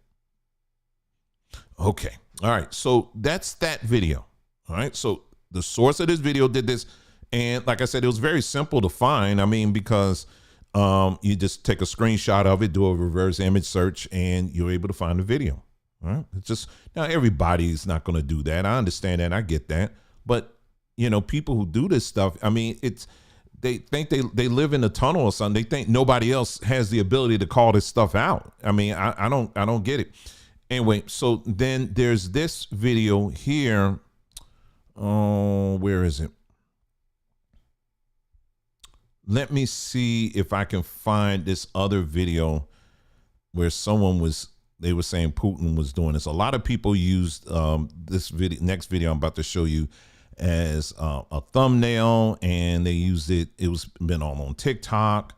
Okay. All right. So that's that video. All right. So the source of this video did this. And like I said, it was very simple to find. I mean, because you just take a screenshot of it, do a reverse image search, and you're able to find the video. All right. It's just, now everybody's not going to do that. I understand that. I get that. But, you know, people who do this stuff, I mean, they think they live in a tunnel or something. They think nobody else has the ability to call this stuff out. I mean, I don't get it. Anyway, so then there's this video here. Oh, where is it? Let me see if I can find this other video where they were saying Putin was doing this. A lot of people used this video, next video I'm about to show you, as a thumbnail, and they used it. It was been all on TikTok.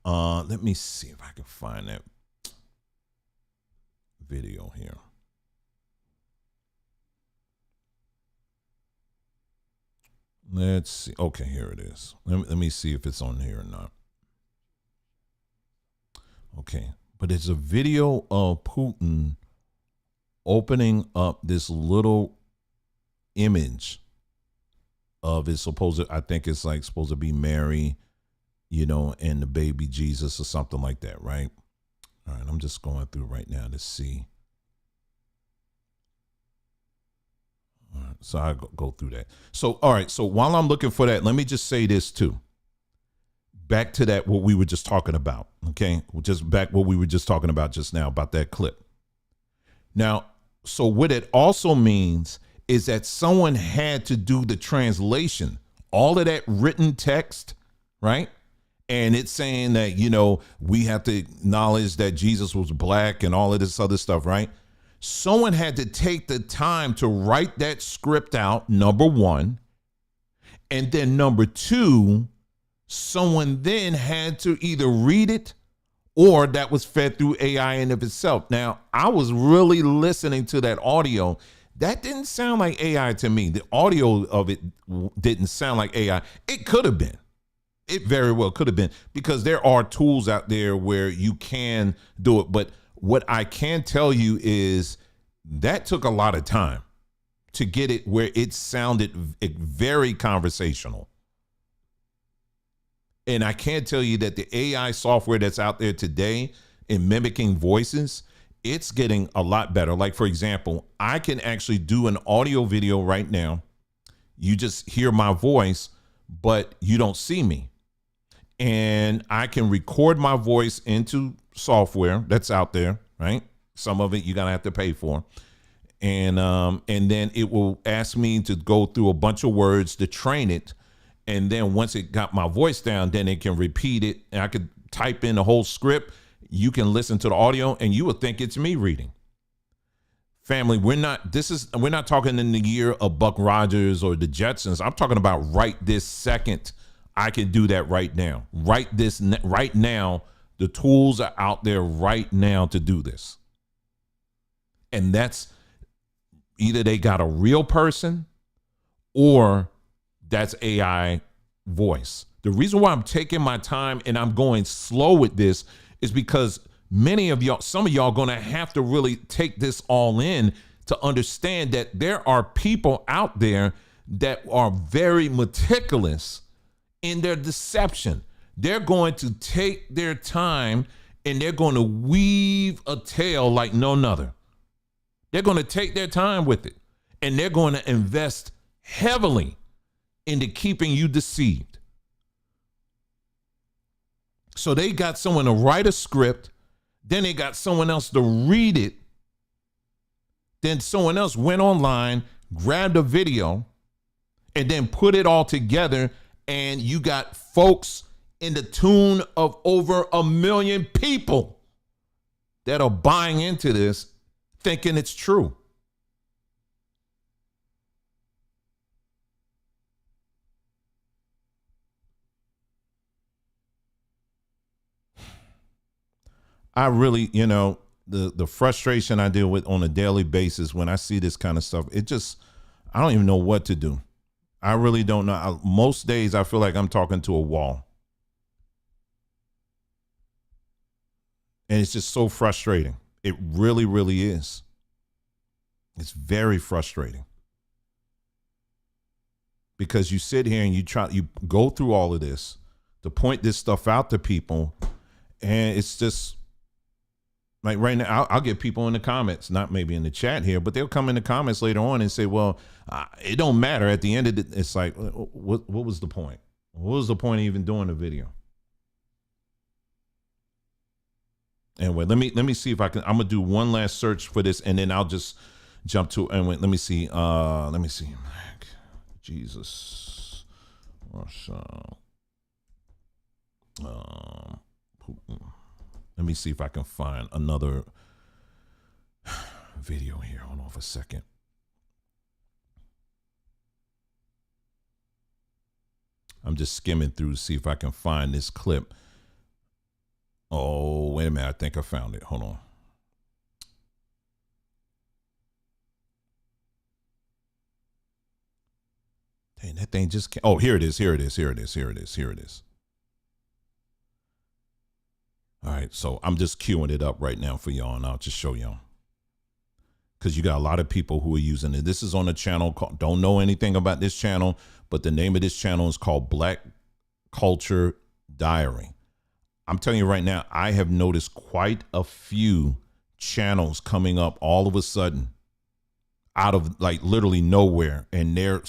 Let me see if I can find that video here. Let's see. Okay, here it is. Let me see if it's on here or not. Okay, but it's a video of Putin opening up this little image of his supposed, I think it's like supposed to be Mary, you know, and the baby Jesus or something like that, right? All right, I'm just going through right now to see. All right, so I go through that. So, all right, so while I'm looking for that, let me just say this too. Back to that, what we were just talking about, okay? Just back what we were just talking about just now, about that clip. Now, so what it also means is that someone had to do the translation, all of that written text, right? And it's saying that, you know, we have to acknowledge that Jesus was black and all of this other stuff, right? Someone had to take the time to write that script out, number one, And then number two, someone then had to either read it or that was fed through AI in of itself. Now, I was really listening to that audio. That didn't sound like AI to me. The audio of it didn't sound like AI. It could have been. It very well could have been, because there are tools out there where you can do it. But what I can tell you is that took a lot of time to get it where it sounded very conversational. And I can tell you that the AI software that's out there today in mimicking voices, it's getting a lot better. Like, for example, I can actually do an audio video right now. You just hear my voice, but you don't see me. And I can record my voice into software that's out there, right? Some of it you're gonna have to pay for. And then it will ask me to go through a bunch of words to train it. And then once it got my voice down, then it can repeat it. And I could type in the whole script. You can listen to the audio and you would think it's me reading. Family, we're not talking in the year of Buck Rogers or the Jetsons. I'm talking about right this second. I can do that right now. Right now, the tools are out there right now to do this. And that's either they got a real person or that's AI voice. The reason why I'm taking my time and I'm going slow with this is because some of y'all gonna have to really take this all in to understand that there are people out there that are very meticulous in their deception. They're going to take their time and they're going to weave a tale like no other. They're going to take their time with it and they're going to invest heavily into keeping you deceived. So they got someone to write a script, then they got someone else to read it, then someone else went online, grabbed a video, and then put it all together, and you got folks in the tune of over 1 million people that are buying into this, thinking it's true. I really, the frustration I deal with on a daily basis when I see this kind of stuff, I don't even know what to do. I really don't know. Most days I feel like I'm talking to a wall. And it's just so frustrating. It really, really is. It's very frustrating. Because you sit here and you go through all of this to point this stuff out to people. And it's just like right now, I'll get people in the comments, not maybe in the chat here, but they'll come in the comments later on and say, well, it don't matter. At the end of it, it's like, what was the point? What was the point of even doing the video? Anyway, let me see if I'm gonna do one last search for this, and then I'll just jump to. And let me see. Jesus, Russia. Let me see if I can find another video here. Hold on for a second. I'm just skimming through to see if I can find this clip. Oh, wait a minute. I think I found it. Hold on. Dang, that thing just came. Oh, here it is. Here it is. Here it is. Here it is. Here it is. All right, so I'm just queuing it up right now for y'all, and I'll just show y'all. Because you got a lot of people who are using it. This is on a channel called, don't know anything about this channel, but the name of this channel is called Black Culture Diary. I'm telling you right now, I have noticed quite a few channels coming up all of a sudden out of like literally nowhere, and their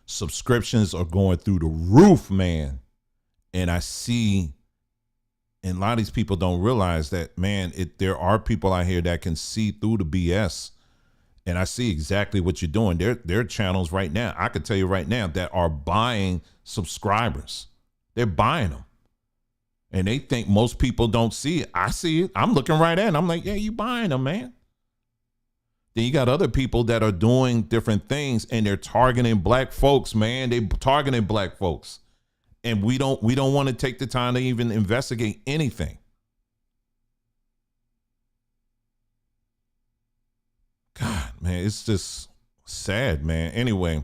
subscriptions are going through the roof, man. And I see, and a lot of these people don't realize that, man, there are people out here that can see through the BS. And I see exactly what you're doing. There are channels right now, I could tell you right now, that are buying subscribers. They're buying them. And they think most people don't see it. I see it. I'm looking right at it. I'm like, yeah, you buying them, man. Then you got other people that are doing different things and they're targeting black folks, man. They targeting black folks. And we don't want to take the time to even investigate anything. God, man, it's just sad, man. Anyway,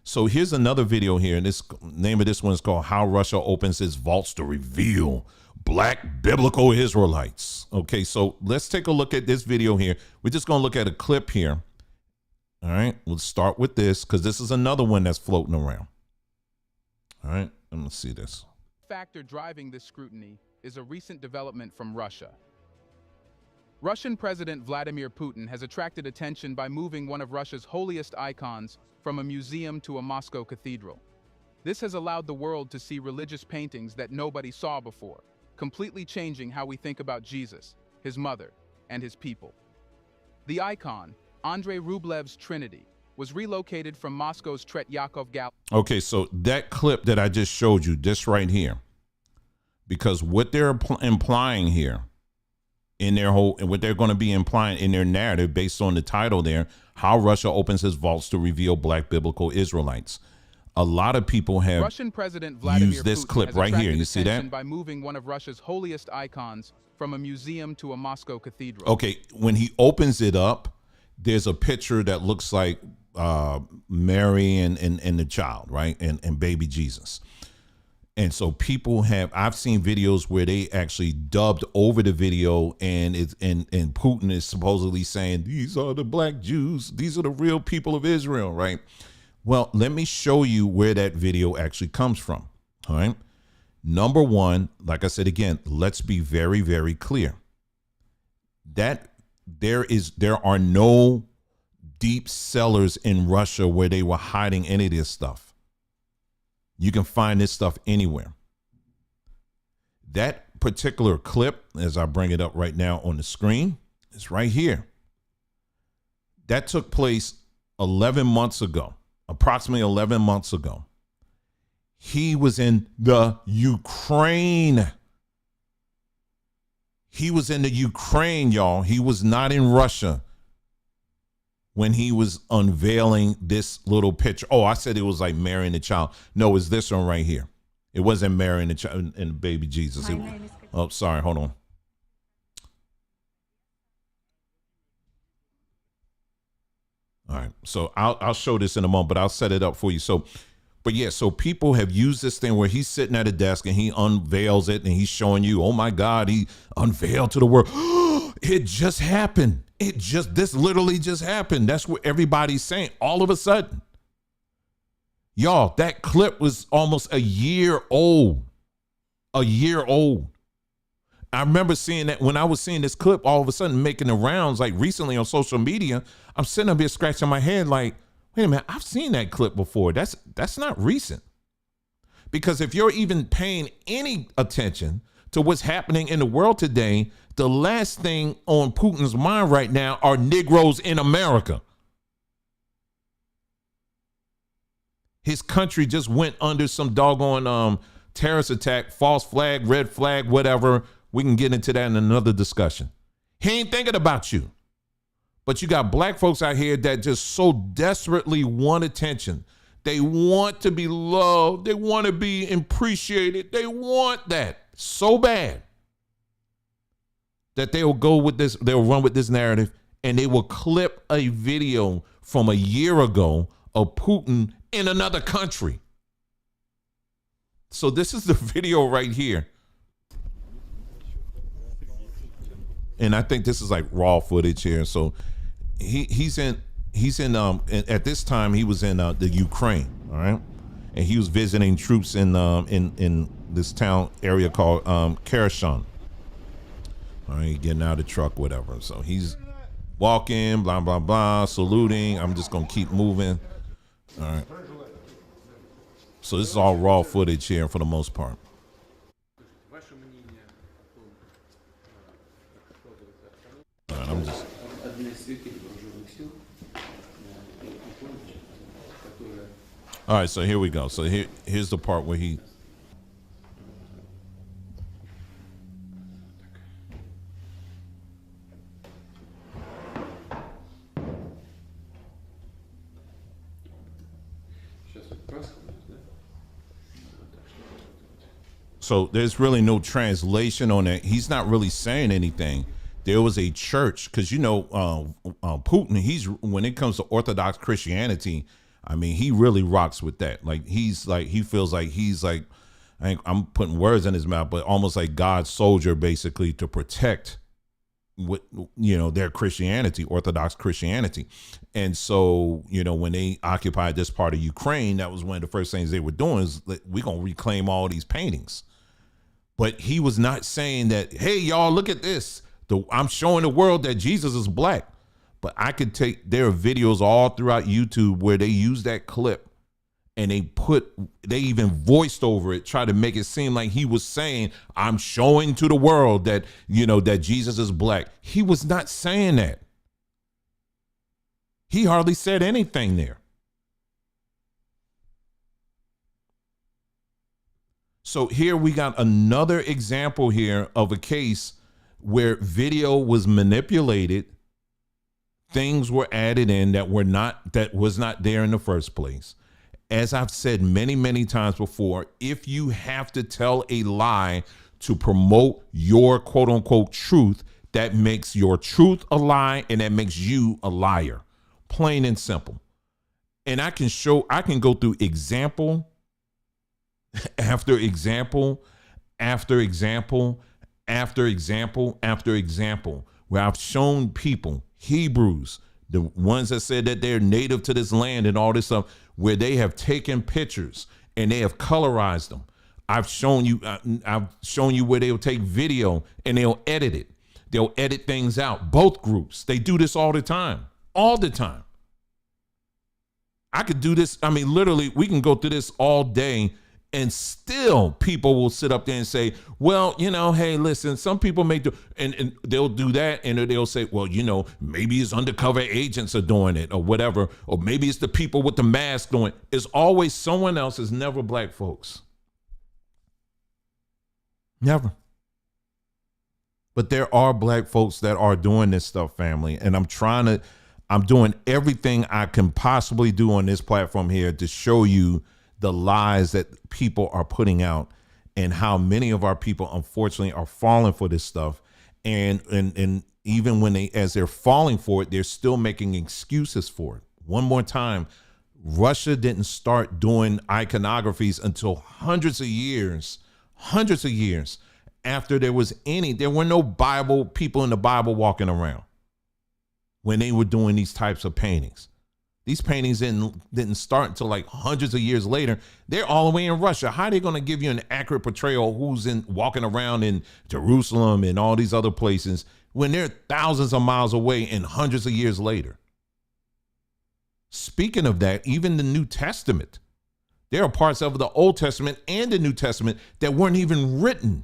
so here's another video here, and this name of this one is called "How Russia Opens Its Vaults to Reveal Black Biblical Israelites." Okay, so let's take a look at this video here. We're just gonna look at a clip here. All right, we'll start with this because this is another one that's floating around. All right, let me see this. Factor driving this scrutiny is a recent development from Russia. Russian President Vladimir Putin has attracted attention by moving one of Russia's holiest icons from a museum to a Moscow cathedral. This has allowed the world to see religious paintings that nobody saw before, completely changing how we think about Jesus, his mother, and his people. The icon, Andrei Rublev's Trinity, was relocated from Moscow's Tretyakov Gallery. Okay, so that clip that I just showed you, this right here, because what they're implying here in their whole, and what they're going to be implying in their narrative based on the title there, How Russia Opens Its Vaults to Reveal Black Biblical Israelites. A lot of people have Russian President Vladimir used this Putin clip has right here. attracted You see attention that? by moving one of Russia's holiest icons from a museum to a Moscow cathedral. Okay, when he opens it up, there's a picture that looks like Mary and the child, right? And baby Jesus. And so people have, I've seen videos where they actually dubbed over the video, and it's and Putin is supposedly saying, these are the black Jews, these are the real people of Israel, right? Well, let me show you where that video actually comes from. All right. Number one, like I said again, let's be very, very clear that there are no deep cellars in Russia where they were hiding any of this stuff. You can find this stuff anywhere. That particular clip, as I bring it up right now on the screen, is right here. That took place 11 months ago, approximately 11 months ago. He was in the Ukraine. He was in the Ukraine, y'all. He was not in Russia when he was unveiling this little picture. Oh, I said it was like Mary and the child. No, it's this one right here. It wasn't Mary and the child and baby Jesus. Oh, sorry. Hold on. All right. So I'll show this in a moment, but I'll set it up for you. So, but yeah, so people have used this thing where he's sitting at a desk and he unveils it and he's showing you, oh my God, he unveiled to the world. It just happened. This literally just happened. That's what everybody's saying all of a sudden. Y'all, that clip was almost a year old. A year old. I remember seeing that when I was seeing this clip all of a sudden making the rounds like recently on social media. I'm sitting up here scratching my head like, wait a minute, I've seen that clip before. That's not recent. Because if you're even paying any attention to what's happening in the world today, the last thing on Putin's mind right now are Negroes in America. His country just went under some doggone terrorist attack, false flag, red flag, whatever. We can get into that in another discussion. He ain't thinking about you. But you got black folks out here that just so desperately want attention. They want to be loved. They want to be appreciated. They want that so bad that they'll go with this, they'll run with this narrative, and they will clip a video from a year ago of Putin in another country. So this is the video right here. And I think this is like raw footage here. So he's in at this time he was in the Ukraine, all right? And he was visiting troops in this town area called Kherson. All right, getting out of the truck, whatever. So he's walking, blah, blah, blah, saluting. I'm just going to keep moving. All right. So this is all raw footage here for the most part. All right, I'm just... All right, so here we go. So here's the part where he... So there's really no translation on that. He's not really saying anything. There was a church, because Putin, when it comes to Orthodox Christianity, I mean, he really rocks with that. Like he feels like he's like, I'm putting words in his mouth, but almost like God's soldier, basically, to protect their Christianity, Orthodox Christianity. And so, when they occupied this part of Ukraine, that was one of the first things they were doing is we're going to reclaim all these paintings. But he was not saying that, hey, y'all, look at this. I'm showing the world that Jesus is black. But there are videos all throughout YouTube where they use that clip and they even voiced over it, try to make it seem like he was saying, I'm showing to the world that, that Jesus is black. He was not saying that. He hardly said anything there. So here we got another example here of a case where video was manipulated. Things were added in that was not there in the first place. As I've said many, many times before, if you have to tell a lie to promote your quote unquote truth, that makes your truth a lie and that makes you a liar. Plain and simple. And I can go through example after example, after example, after example, after example, where I've shown people, Hebrews, the ones that said that they're native to this land and all this stuff, where they have taken pictures and they have colorized them. I've shown you where they'll take video and they'll edit it. They'll edit things out. Both groups, they do this all the time. All the time. I could do this. I mean, literally, we can go through this all day and still people will sit up there and say, well, hey, listen, some people may do, and they'll do that. And they'll say, well, maybe it's undercover agents are doing it or whatever. Or maybe it's the people with the mask doing it. It's always someone else. It's never black folks. Never. But there are black folks that are doing this stuff, family. And I'm doing everything I can possibly do on this platform here to show you the lies that people are putting out and how many of our people, unfortunately, are falling for this stuff. And even as they're falling for it, they're still making excuses for it. One more time, Russia didn't start doing iconographies until hundreds of years after there were no people in the Bible walking around when they were doing these types of paintings. These paintings didn't start until like hundreds of years later. They're all the way in Russia. How are they going to give you an accurate portrayal of who's walking around in Jerusalem and all these other places when they're thousands of miles away and hundreds of years later? Speaking of that, even the New Testament, there are parts of the Old Testament and the New Testament that weren't even written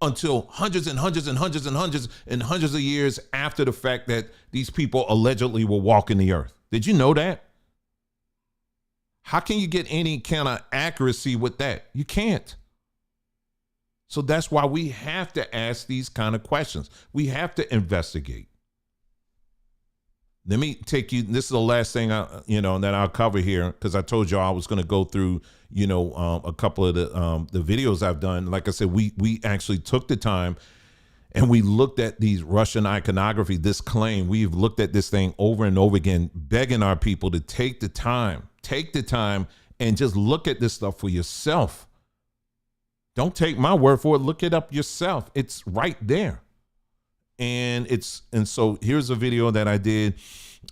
until hundreds and hundreds and hundreds and hundreds and hundreds of years after the fact that these people allegedly were walking the earth. Did you know that? How can you get any kind of accuracy with that? You can't. So that's why we have to ask these kind of questions. We have to investigate. Let me take you, this is the last thing that I'll cover here, because I told you I was going to go through, a couple of the videos I've done. Like I said, we actually took the time and we looked at these Russian iconography, this claim. We've looked at this thing over and over again, begging our people to take the time and just look at this stuff for yourself. Don't take my word for it. Look it up yourself. It's right there. And so here's a video that I did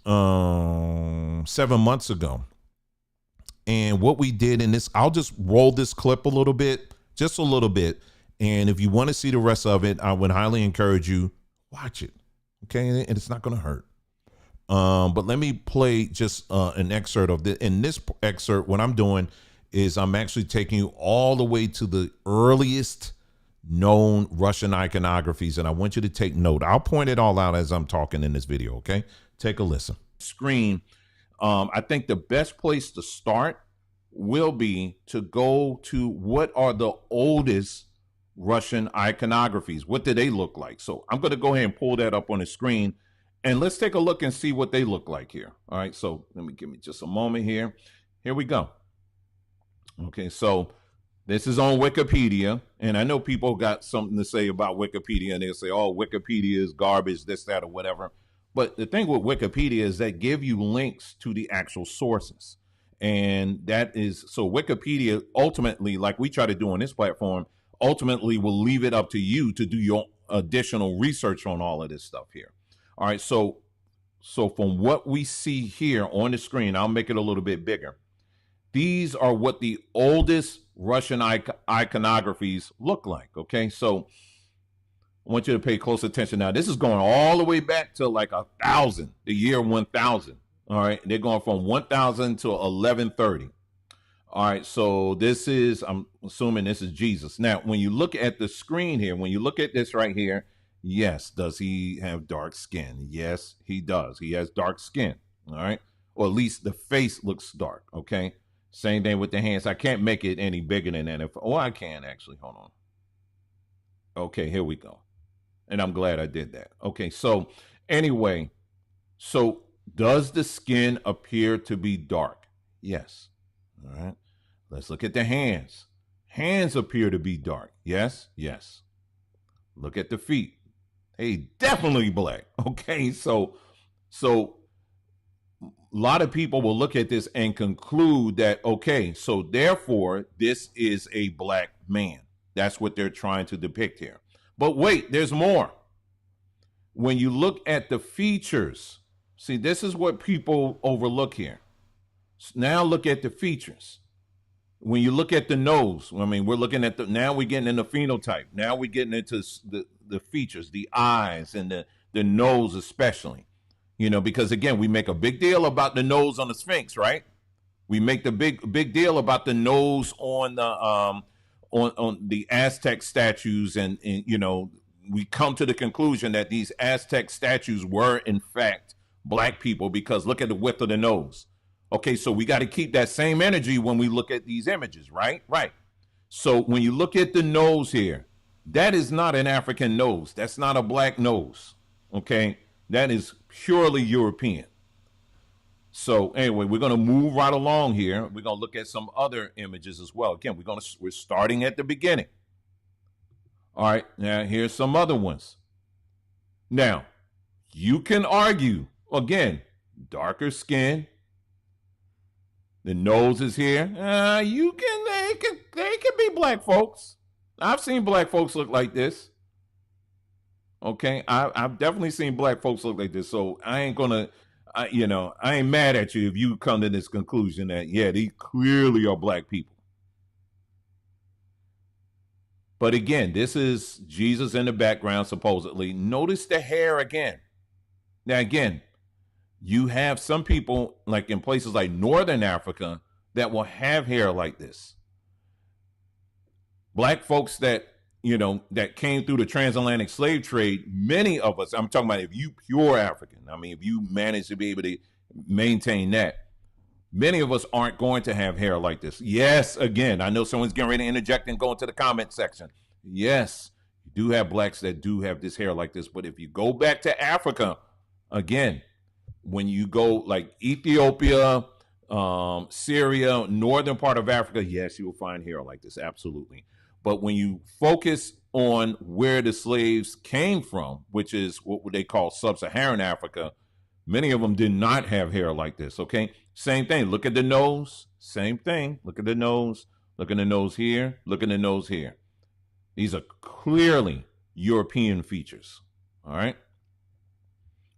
7 months ago. And what we did in this, I'll just roll this clip a little bit, just a little bit. And if you want to see the rest of it, I would highly encourage you, watch it. Okay. And it's not going to hurt. But let me play just an excerpt of this. In this excerpt, what I'm doing is I'm actually taking you all the way to the earliest known Russian iconographies. And I want you to take note. I'll point it all out as I'm talking in this video. Okay. Take a listen. Screen. I think the best place to start will be to go to what are the oldest Russian iconographies. What do they look like? So I'm going to go ahead and pull that up on the screen and let's take a look and see what they look like here. All right. So give me just a moment here. Here we go. Okay. So This is on Wikipedia, and I know people got something to say about Wikipedia, and they'll say, "Oh, Wikipedia is garbage, this, that, or whatever." But the thing with Wikipedia is they give you links to the actual sources, and that is so. Wikipedia ultimately, like we try to do on this platform, ultimately will leave it up to you to do your additional research on all of this stuff here. All right, so from what we see here on the screen, I'll make it a little bit bigger. These are what the oldest Russian iconographies look like. Okay, so I want you to pay close attention. Now, this is going all the way back to like 1,000, the year 1000. All right, they're going from 1000 to 1130. All right, so this is, I'm assuming this is Jesus. Now, when you look at the screen here, when you look at this right here, yes, does he have dark skin? Yes, he does. He has dark skin. All right, or at least the face looks dark. Okay. Same thing with the hands. I can't make it any bigger than that. I can actually. Hold on. Okay, here we go. And I'm glad I did that. Okay, so anyway, so does the skin appear to be dark? Yes. All right. Let's look at the hands. Hands appear to be dark. Yes, yes. Look at the feet. Hey, definitely black. Okay, so a lot of people will look at this and conclude that, okay, so therefore this is a black man. That's what they're trying to depict here. But wait, there's more. When you look at the features, see, this is what people overlook here. Now look at the features. When you look at the nose, I mean, we're looking at now we're getting into phenotype. Now we're getting into the features, the eyes and the nose especially. You know, because again, we make a big deal about the nose on the Sphinx, right? We make the big deal about the nose on the Aztec statues, and you know, we come to the conclusion that these Aztec statues were in fact black people because look at the width of the nose. Okay, so we got to keep that same energy when we look at these images, right? Right. So when you look at the nose here, that is not an African nose. That's not a black nose. Okay. That is purely European. So anyway, we're going to move right along here. We're going to look at some other images as well. Again, we're starting at the beginning. All right, now here's some other ones. Now, you can argue, again, darker skin. The nose is here. They can be black folks. I've seen black folks look like this. Okay, I've definitely seen black folks look like this, so I ain't mad at you if you come to this conclusion that, yeah, these clearly are black people. But again, this is Jesus in the background, supposedly. Notice the hair again. Now, again, you have some people, like in places like Northern Africa, that will have hair like this. Black folks that came through the transatlantic slave trade, many of us, I'm talking about if you pure African, I mean, if you manage to be able to maintain that, many of us aren't going to have hair like this. Yes, again, I know someone's getting ready to interject and go into the comment section. Yes, you do have blacks that do have this hair like this, but if you go back to Africa, again, when you go like Ethiopia, Syria, northern part of Africa, yes, you will find hair like this, absolutely. But when you focus on where the slaves came from, which is what they call sub-Saharan Africa, many of them did not have hair like this, okay? Same thing. Look at the nose. Same thing. Look at the nose. Look at the nose here. Look at the nose here. These are clearly European features, all right?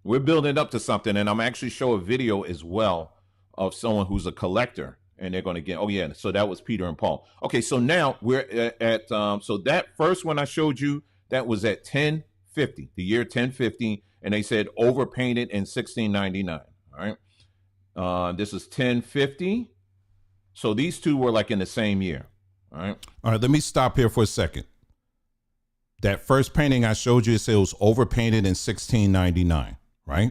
We're building up to something, and I'm actually show a video as well of someone who's a collector. And they're going to get, oh, yeah. So that was Peter and Paul. Okay, so now we're at so that first one I showed you, that was at 1050, the year 1050. And they said overpainted in 1699. All right. This is 1050. So these two were like in the same year. All right. All right. Let me stop here for a second. That first painting I showed you, it said it was overpainted in 1699. Right.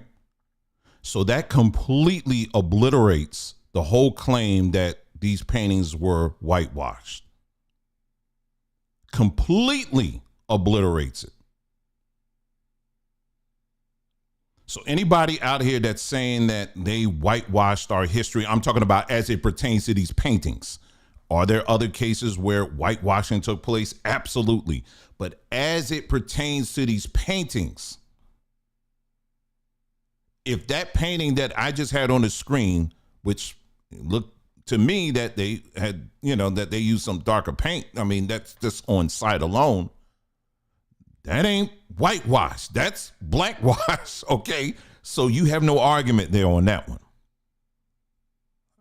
So that completely obliterates the whole claim that these paintings were whitewashed. Completely obliterates it. So anybody out here that's saying that they whitewashed our history, I'm talking about as it pertains to these paintings, Are there other cases where whitewashing took place? Absolutely. But as it pertains to these paintings, if that painting that I just had on the screen, which looked to me that they had, that they used some darker paint, I mean, that's just on sight alone. That ain't whitewash. That's blackwash. Okay. So you have no argument there on that one.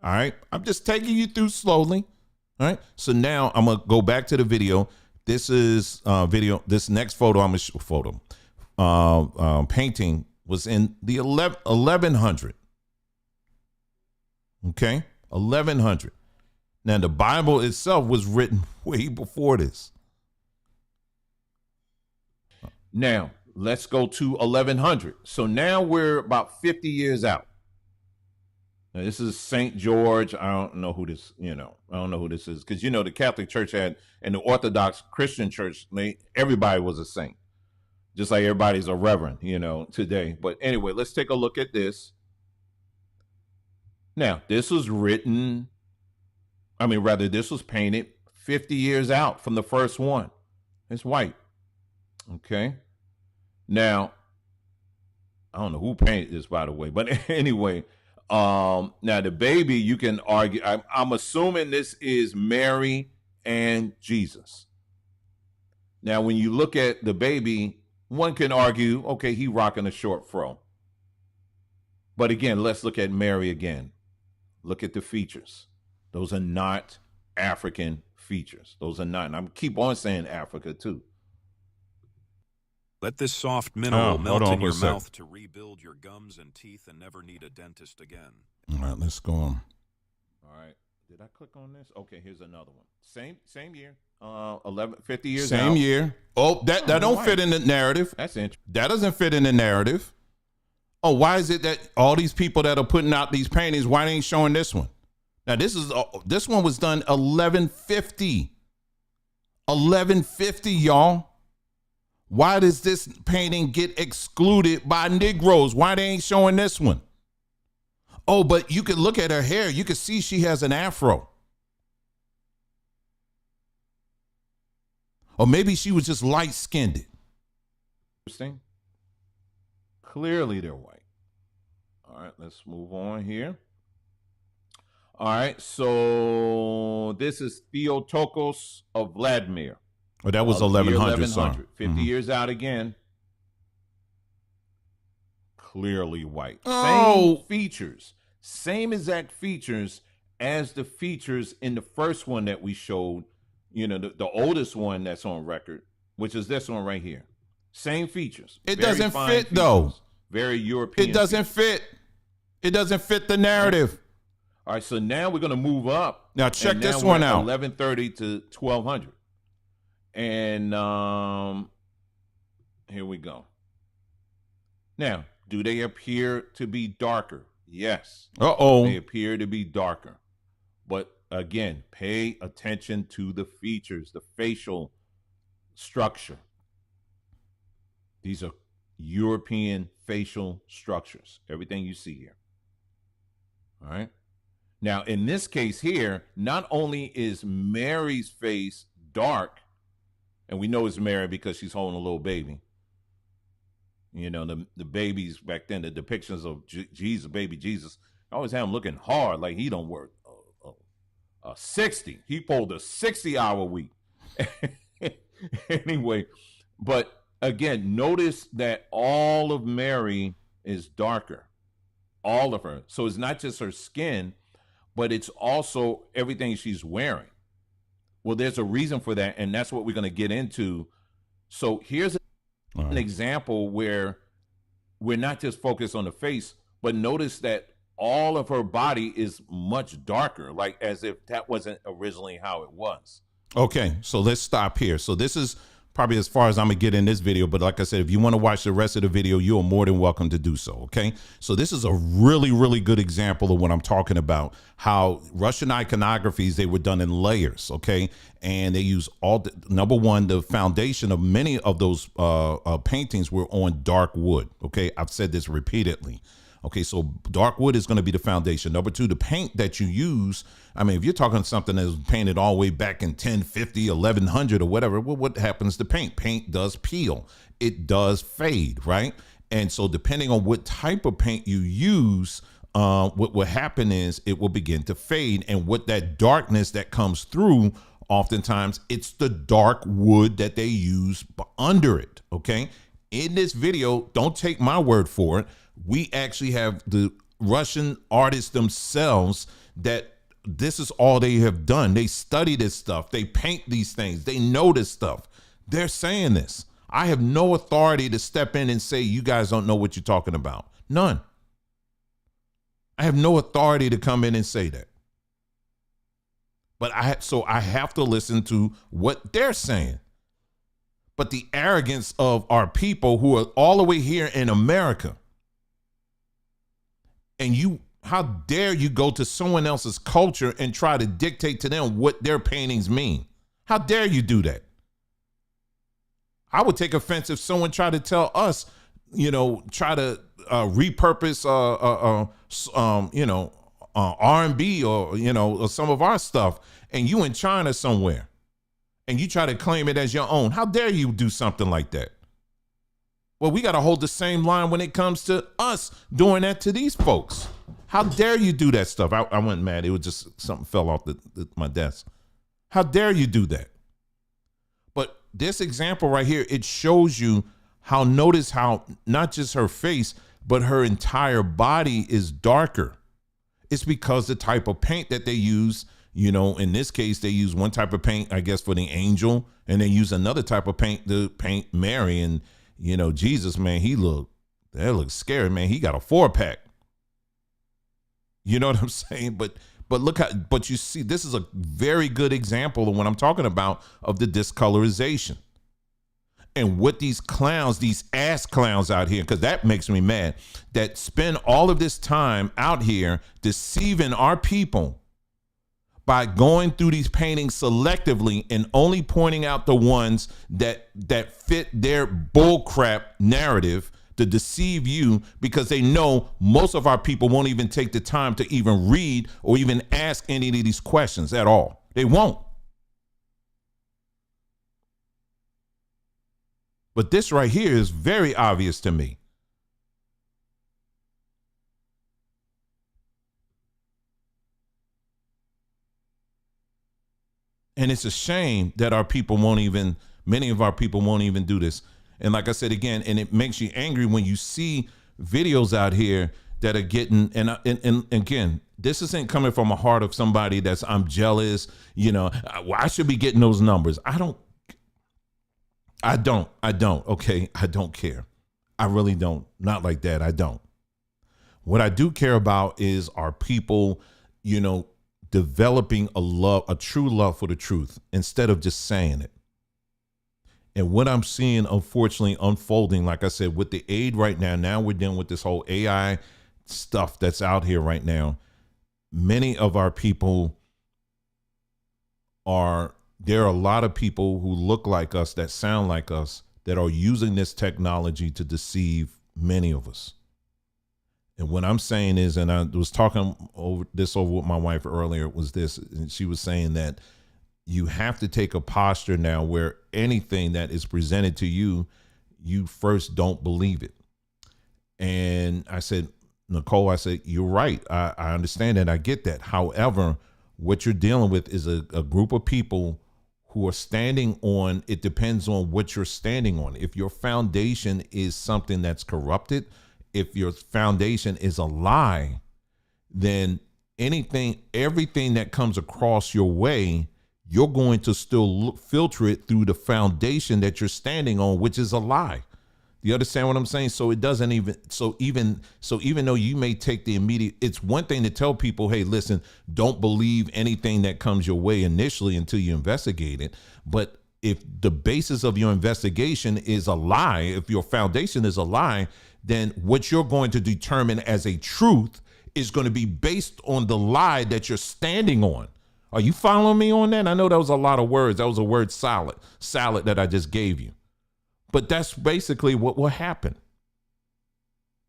All right. I'm just taking you through slowly. All right. So now I'm going to go back to the video. This is video. This next photo, I'm going to show painting was in the 1100. Okay. 1100. Now the Bible itself was written way before this. Now, let's go to 1100. So now we're about 50 years out. Now, this is St. George. I don't know who this, I don't know who this is. Because, the Catholic Church had, and the Orthodox Christian Church, everybody was a saint. Just like everybody's a reverend, today. But anyway, let's take a look at this. Now, this was written, this was painted 50 years out from the first one. It's white. Okay. Now, I don't know who painted this, by the way, but anyway, now the baby, you can argue, I'm assuming this is Mary and Jesus. Now, when you look at the baby, one can argue, okay, he rocking a short fro. But again, let's look at Mary again. Look at the features. Those are not African features. Those are not, and I'm keep on saying Africa too. Let this soft mineral melt in your for a mouth to rebuild your gums and teeth and never need a dentist again. All right, let's go on. All right. Did I click on this? Okay, here's another one. Same year. 50 years Same out. year. Oh, that don't fit in the narrative. That's interesting. That doesn't fit in the narrative. Oh, why is it that all these people that are putting out these paintings, why they ain't showing this one? Now, this one was done 1150. 1150, y'all. Why does this painting get excluded by Negroes? Why they ain't showing this one? Oh, but you could look at her hair. You could see she has an afro. Or maybe she was just light-skinned. Interesting. Clearly they're white. All right, let's move on here. All right, so this is Theotokos of Vladimir. Oh, that was 1100. 50 years out again. Clearly white. Oh. Same features. Same exact features as the features in the first one that we showed. The oldest one that's on record, which is this one right here. Same features. It Very doesn't fine fit, features. though. Very European. It doesn't fit. It doesn't fit the narrative. All right, so now we're going to move up. Now check and this now one we're at out. 1130 to 1200. And here we go. Now, do they appear to be darker? Yes. Uh-oh. They appear to be darker. But again, pay attention to the features, the facial structure. These are European facial structures. Everything you see here. All right. Now, in this case here, not only is Mary's face dark, and we know it's Mary because she's holding a little baby. The babies back then, the depictions of Jesus, baby Jesus, I always have him looking hard, like he don't work 60. He pulled a 60-hour week. Anyway, but again, notice that all of Mary is darker. All of her. So it's not just her skin, but it's also everything she's wearing. Well, there's a reason for that, and that's what we're going to get into. So here's an example where we're not just focused on the face, but notice that all of her body is much darker, like as if that wasn't originally how it was. Okay, so let's stop here. So this is probably as far as I'm gonna get in this video, but like I said, if you want to watch the rest of the video, you are more than welcome to do so. Okay, so this is a really, really good example of what I'm talking about, how Russian iconographies, they were done in layers. Okay, and they use number one, the foundation of many of those paintings were on dark wood. Okay, I've said this repeatedly. Okay, so dark wood is going to be the foundation. Number two, the paint that you use. I mean, if you're talking something that was painted all the way back in 1050, 1100 or whatever, well, what happens to paint? Paint does peel. It does fade, right? And so depending on what type of paint you use, what will happen is it will begin to fade. And what that darkness that comes through, oftentimes it's the dark wood that they use under it, okay? In this video, don't take my word for it. We actually have the Russian artists themselves that this is all they have done. They study this stuff. They paint these things. They know this stuff. They're saying this. I have no authority to step in and say, you guys don't know what you're talking about. None. I have no authority to come in and say that. But I have to listen to what they're saying. But the arrogance of our people who are all the way here in America, and how dare you go to someone else's culture and try to dictate to them what their paintings mean? How dare you do that? I would take offense if someone tried to tell us, try to repurpose, R&B or some of our stuff, and you in China somewhere, and you try to claim it as your own. How dare you do something like that? Well, we got to hold the same line when it comes to us doing that to these folks. How dare you do that stuff? I went mad. It was just something fell off my desk. How dare you do that? But this example right here, it shows you notice how not just her face, but her entire body is darker. It's because the type of paint that they use, in this case, they use one type of paint, I guess, for the angel, and they use another type of paint to paint Mary. And, Jesus, man, that looks scary, man. He got a 4-pack. You know what I'm saying? But but you see, this is a very good example of what I'm talking about, of the discolorization. And what these clowns, these ass clowns out here, because that makes me mad, that spend all of this time out here deceiving our people by going through these paintings selectively and only pointing out the ones that fit their bullcrap narrative to deceive you, because they know most of our people won't even take the time to even read or even ask any of these questions at all. They won't. But this right here is very obvious to me. And it's a shame that many of our people won't even do this. And like I said again, and it makes you angry when you see videos out here that are getting, and again, this isn't coming from a heart of somebody I'm jealous, I should be getting those numbers. I don't, okay? I don't care. I really don't. Not like that. I don't. What I do care about is our people, developing a true love for the truth instead of just saying it. And what I'm seeing, unfortunately, unfolding, like I said, with the aid right now we're dealing with this whole AI stuff that's out here right now. Many of our people there are a lot of people who look like us, that sound like us, that are using this technology to deceive many of us. And what I'm saying is, and I was talking over with my wife earlier, was this, and she was saying that you have to take a posture now where anything that is presented to you, you first don't believe it. And I said, Nicole, you're right. I understand that. I get that. However, what you're dealing with is a group of people who are standing on, it depends on what you're standing on. If your foundation is something that's corrupted, if your foundation is a lie, then everything that comes across your way, you're going to still filter it through the foundation that you're standing on, which is a lie. You understand what I'm saying? So it doesn't even though you may take the immediate, it's one thing to tell people, hey, listen, don't believe anything that comes your way initially until you investigate it. But if the basis of your investigation is a lie, if your foundation is a lie, then what you're going to determine as a truth is going to be based on the lie that you're standing on. Are you following me on that? I know that was a lot of words. That was a word salad that I just gave you. But that's basically what will happen.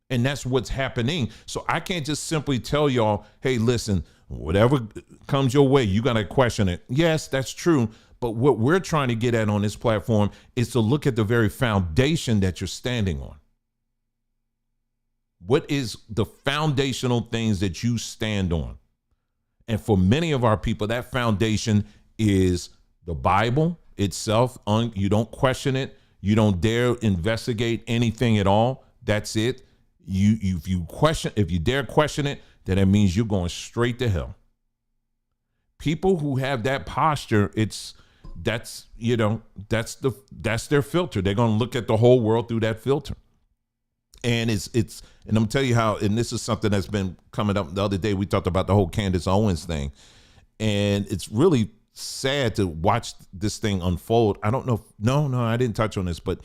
And that's what's happening. So I can't just simply tell y'all, hey, listen, whatever comes your way, you got to question it. Yes, that's true. But what we're trying to get at on this platform is to look at the very foundation that you're standing on. What is the foundational things that you stand on? And for many of our people, that foundation is the Bible itself. You don't question it. You don't dare investigate anything at all. That's it. If you dare question it, then that means you're going straight to hell. People who have that posture, that's their filter. They're going to look at the whole world through that filter. And and I'm gonna tell you how, and this is something that's been coming up. The other day we talked about the whole Candace Owens thing, and it's really sad to watch this thing unfold. I don't know. No, I didn't touch on this, but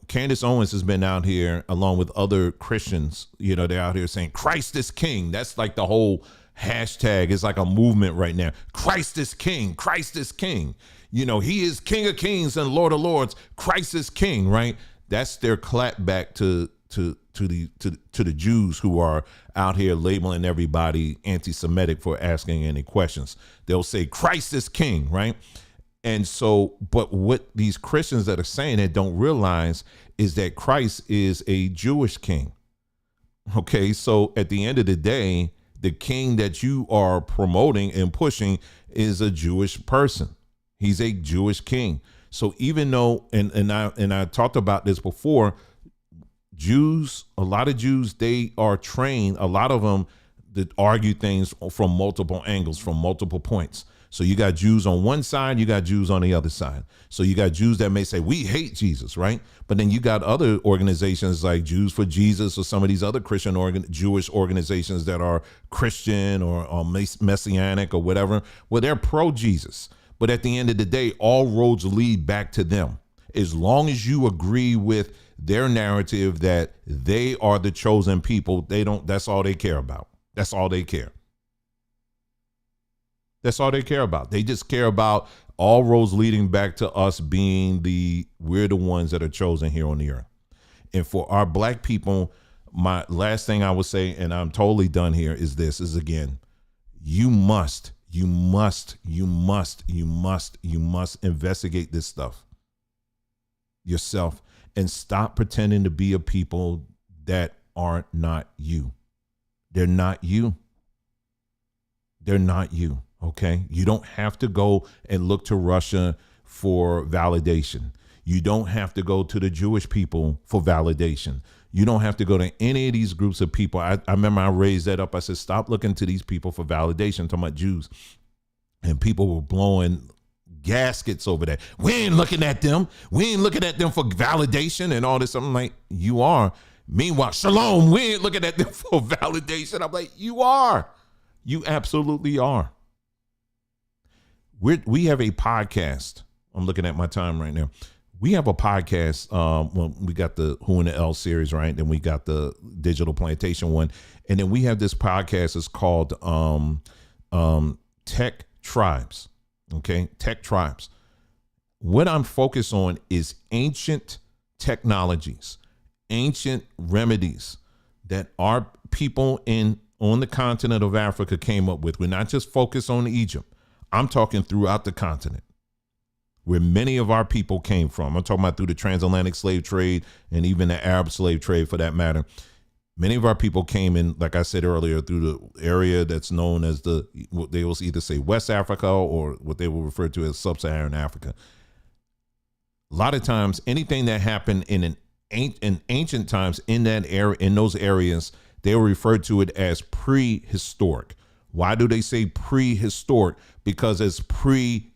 Candace Owens has been out here along with other Christians. They're out here saying Christ is King. That's like the whole hashtag. It's like a movement right now. Christ is King. Christ is King. He is King of Kings and Lord of Lords. Christ is King, right? That's their clapback to the Jews who are out here labeling everybody anti-Semitic for asking any questions. They'll say Christ is King, right? And so, but what these Christians that are saying it don't realize is that Christ is a Jewish king. Okay, so at the end of the day, the king that you are promoting and pushing is a Jewish person. He's a Jewish king. So even though, and I talked about this before, a lot of Jews, they are trained, a lot of them, that argue things from multiple angles, from multiple points. So you got Jews on one side, you got Jews on the other side. So you got Jews that may say, we hate Jesus, right? But then you got other organizations like Jews for Jesus or some of these other Jewish organizations that are Christian or Messianic or whatever. Well, they're pro-Jesus. But at the end of the day, all roads lead back to them. As long as you agree with their narrative that they are the chosen people, that's all they care about. That's all they care. That's all they care about. They just care about all roads leading back to us we're the ones that are chosen here on the earth. And for our black people, my last thing I would say, and I'm totally done here, is again, you must investigate this stuff yourself and stop pretending to be a people that are not you. They're not you. They're not you. Okay. You don't have to go and look to Russia for validation. You don't have to go to the Jewish people for validation. You don't have to go to any of these groups of people. I remember I raised that up. I said, stop looking to these people for validation, talking about Jews. And people were blowing gaskets over that. We ain't looking at them. We ain't looking at them for validation and all this. I'm like, you are. Meanwhile, Shalom, we ain't looking at them for validation. I'm like, you are. You absolutely are. We have a podcast. I'm looking at my time right now. We have a podcast. Well, we got the Who in the L series, right? Then we got the Digital Plantation one. And then we have this podcast. It's called Tech Tribes. Okay. Tech Tribes. What I'm focused on is ancient technologies, ancient remedies that our people on the continent of Africa came up with. We're not just focused on Egypt. I'm talking throughout the continent where many of our people came from. I'm talking about through the transatlantic slave trade and even the Arab slave trade for that matter. Many of our people came in, like I said earlier, through the area that's known as what they will either say West Africa or what they will refer to as Sub-Saharan Africa. A lot of times, anything that happened in ancient times in that area, in those areas, they will refer to it as prehistoric. Why do they say prehistoric? Because it's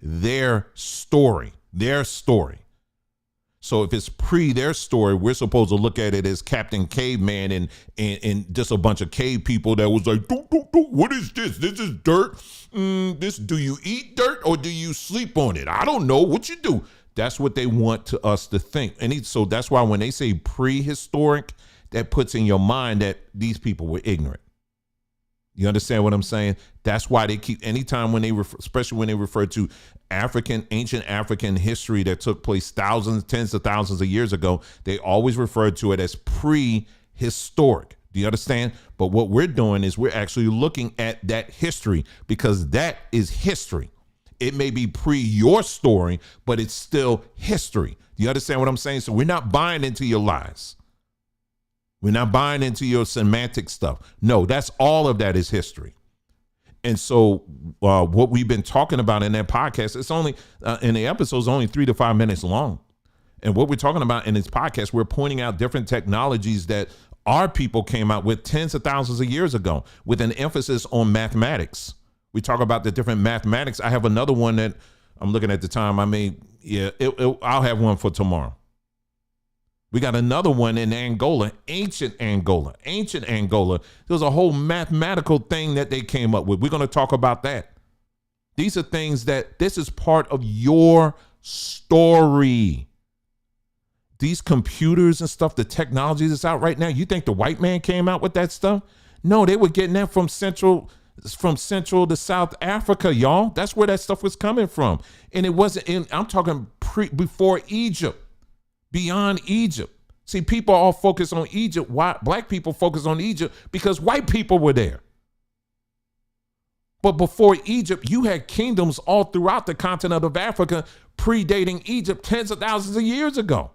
their story. So if it's their story, we're supposed to look at it as Captain Caveman and just a bunch of cave people that was like, what is this? This is dirt. Do you eat dirt or do you sleep on it? I don't know what you do. That's what they want us to think. And so that's why when they say prehistoric, that puts in your mind that these people were ignorant. You understand what I'm saying? That's why they keep, anytime when especially when they refer to ancient African history that took place tens of thousands of years ago, they always refer to it as prehistoric. historic. Do you understand? But what we're doing is we're actually looking at that history, because that is history. It may be pre your story, but it's still history. Do you understand what I'm saying? So we're not buying into your lies. We're not buying into your semantic stuff. No, that's all of that is history. And so what we've been talking about in that podcast, it's only in the episode's only 3 to 5 minutes long. And what we're talking about in this podcast, we're pointing out different technologies that our people came out with tens of thousands of years ago, with an emphasis on mathematics. We talk about the different mathematics. I have another one that I'm looking at the time. I'll have one for tomorrow. We got another one in Angola, ancient Angola. There's a whole mathematical thing that they came up with. We're going to talk about that. These are things that this is part of your story. These computers and stuff, the technology that's out right now, you think the white man came out with that stuff? No, they were getting that from Central to South Africa, y'all. That's where that stuff was coming from. And it wasn't I'm talking before Egypt. Beyond Egypt. See, people all focus on Egypt. Why? Black people focus on Egypt because white people were there. But before Egypt, you had kingdoms all throughout the continent of Africa predating Egypt tens of thousands of years ago.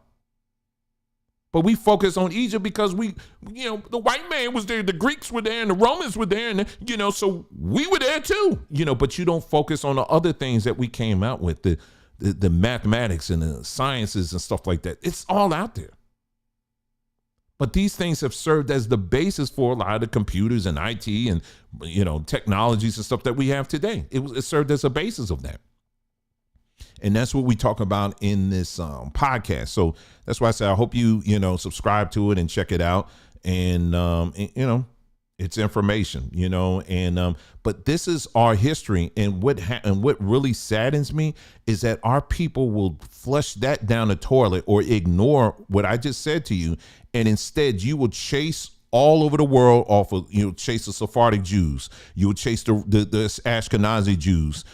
But we focus on Egypt because the white man was there, the Greeks were there, and the Romans were there, and so we were there too. But you don't focus on the other things that we came out with, the mathematics and the sciences and stuff like that. It's all out there. But these things have served as the basis for a lot of the computers and IT and, technologies and stuff that we have today. It served as a basis of that. And that's what we talk about in this podcast. So that's why I say I hope you, subscribe to it and check it out. And it's information, but this is our history. And what really saddens me is that our people will flush that down the toilet or ignore what I just said to you. And instead you will chase all over the world off of, chase the Sephardic Jews. You'll chase the Ashkenazi Jews.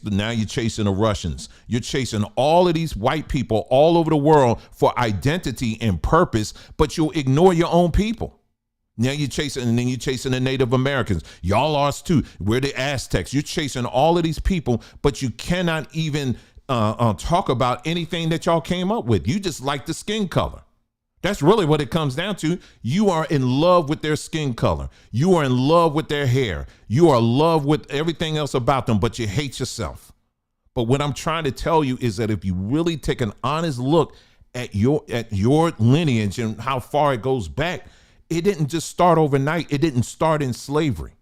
Now you're chasing the Russians. You're chasing all of these white people all over the world for identity and purpose, but you'll ignore your own people. Now you're chasing, and then you're chasing the Native Americans. Y'all lost too. We're the Aztecs. You're chasing all of these people, but you cannot even talk about anything that y'all came up with. You just like the skin color. That's really what it comes down to. You are in love with their skin color. You are in love with their hair. You are in love with everything else about them, but you hate yourself. But what I'm trying to tell you is that if you really take an honest look at your lineage and how far it goes back, it didn't just start overnight. It didn't start in slavery.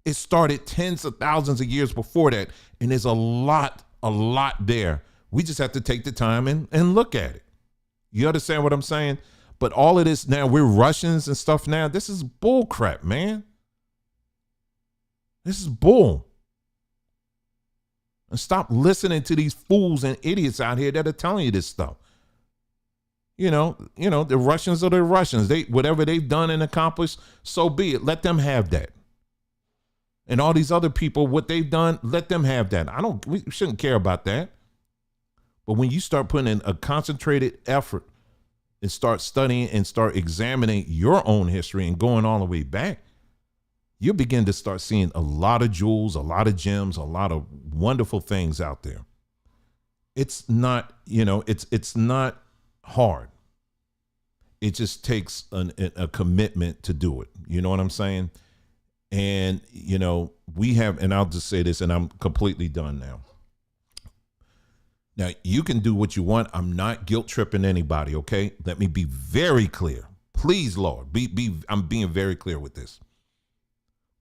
It started tens of thousands of years before that. And there's a lot there. We just have to take the time and look at it. You understand what I'm saying? But all of this now, we're Russians and stuff now. This is bull crap, man. This is bull. And stop listening to these fools and idiots out here that are telling you this stuff. The Russians are the Russians. Whatever they've done and accomplished, so be it. Let them have that. And all these other people, what they've done, let them have that. We shouldn't care about that. But when you start putting in a concentrated effort and start studying and start examining your own history and going all the way back, you'll begin to start seeing a lot of jewels, a lot of gems, a lot of wonderful things out there. It's not, it's not hard. It just takes a commitment to do it. You know what I'm saying? And, we have, and I'll just say this and I'm completely done now. Now, you can do what you want. I'm not guilt tripping anybody, okay? Let me be very clear. Please, Lord, I'm being very clear with this.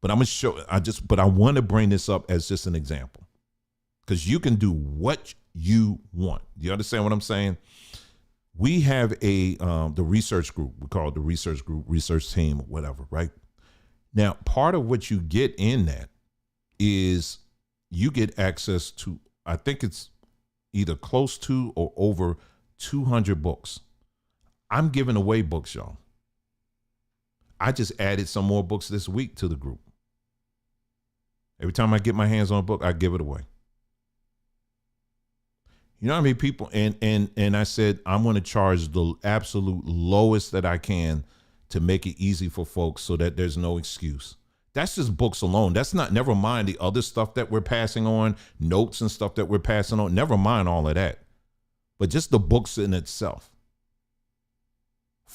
But I want to bring this up as just an example. Because you can do what you want. You understand what I'm saying? We have the research group. We call it the research group, research team, whatever, right? Now, part of what you get in that is you get access to, I think it's either close to or over 200 books. I'm giving away books, y'all. I just added some more books this week to the group. Every time I get my hands on a book, I give it away. You know how many people, and I said, I'm going to charge the absolute lowest that I can to make it easy for folks so that there's no excuse. That's just books alone. That's not, never mind the other stuff that we're passing on, notes and stuff that we're passing on. Never mind all of that. But just the books in itself.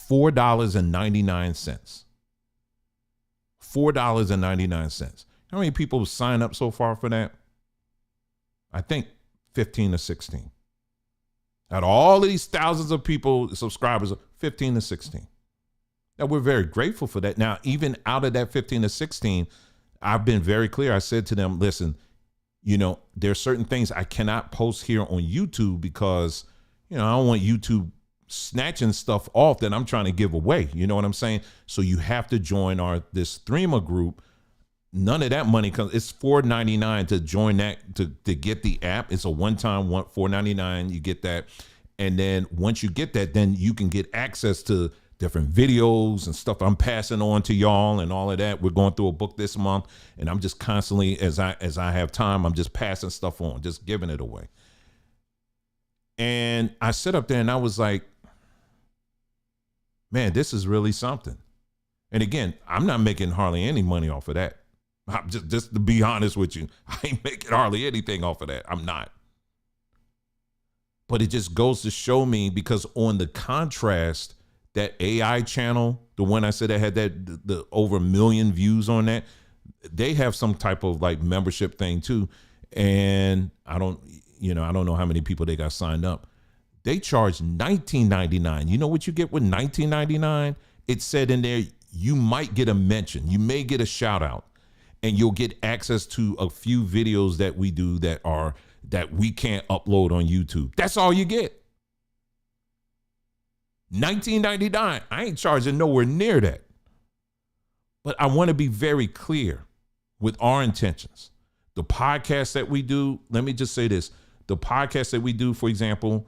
$4.99. $4.99. How many people sign up so far for that? I think 15 to 16. Out of all of these thousands of people, subscribers, 15 to 16. Now, we're very grateful for that. Now, even out of that 15 to 16, I've been very clear. I said to them, listen, you know, there are certain things I cannot post here on YouTube because, you know, I don't want YouTube snatching stuff off that I'm trying to give away. You know what I'm saying? So you have to join this Threema group. None of that money comes. It's $4.99 to join that, to get the app. It's a one-time $4.99. You get that. And then once you get that, then you can get access to different videos and stuff I'm passing on to y'all and all of that. We're going through a book this month, and I'm just constantly, as I have time, I'm just passing stuff on, just giving it away. And I sit up there and I was like, man, this is really something. And again, I'm not making hardly any money off of that. I'm just to be honest with you, I ain't making hardly anything off of that. I'm not. But it just goes to show me, because on the contrast, that AI channel, the one I said that had the over 1 million views on that, they have some type of like membership thing too. And I don't know how many people they got signed up. They charge $19.99. You know what you get with $19.99? It said in there, you might get a mention. You may get a shout out, and you'll get access to a few videos that we do that we can't upload on YouTube. That's all you get. $19.99. I ain't charging nowhere near that. But I want to be very clear with our intentions. The podcast that we do, let me just say this. The podcast that we do, for example,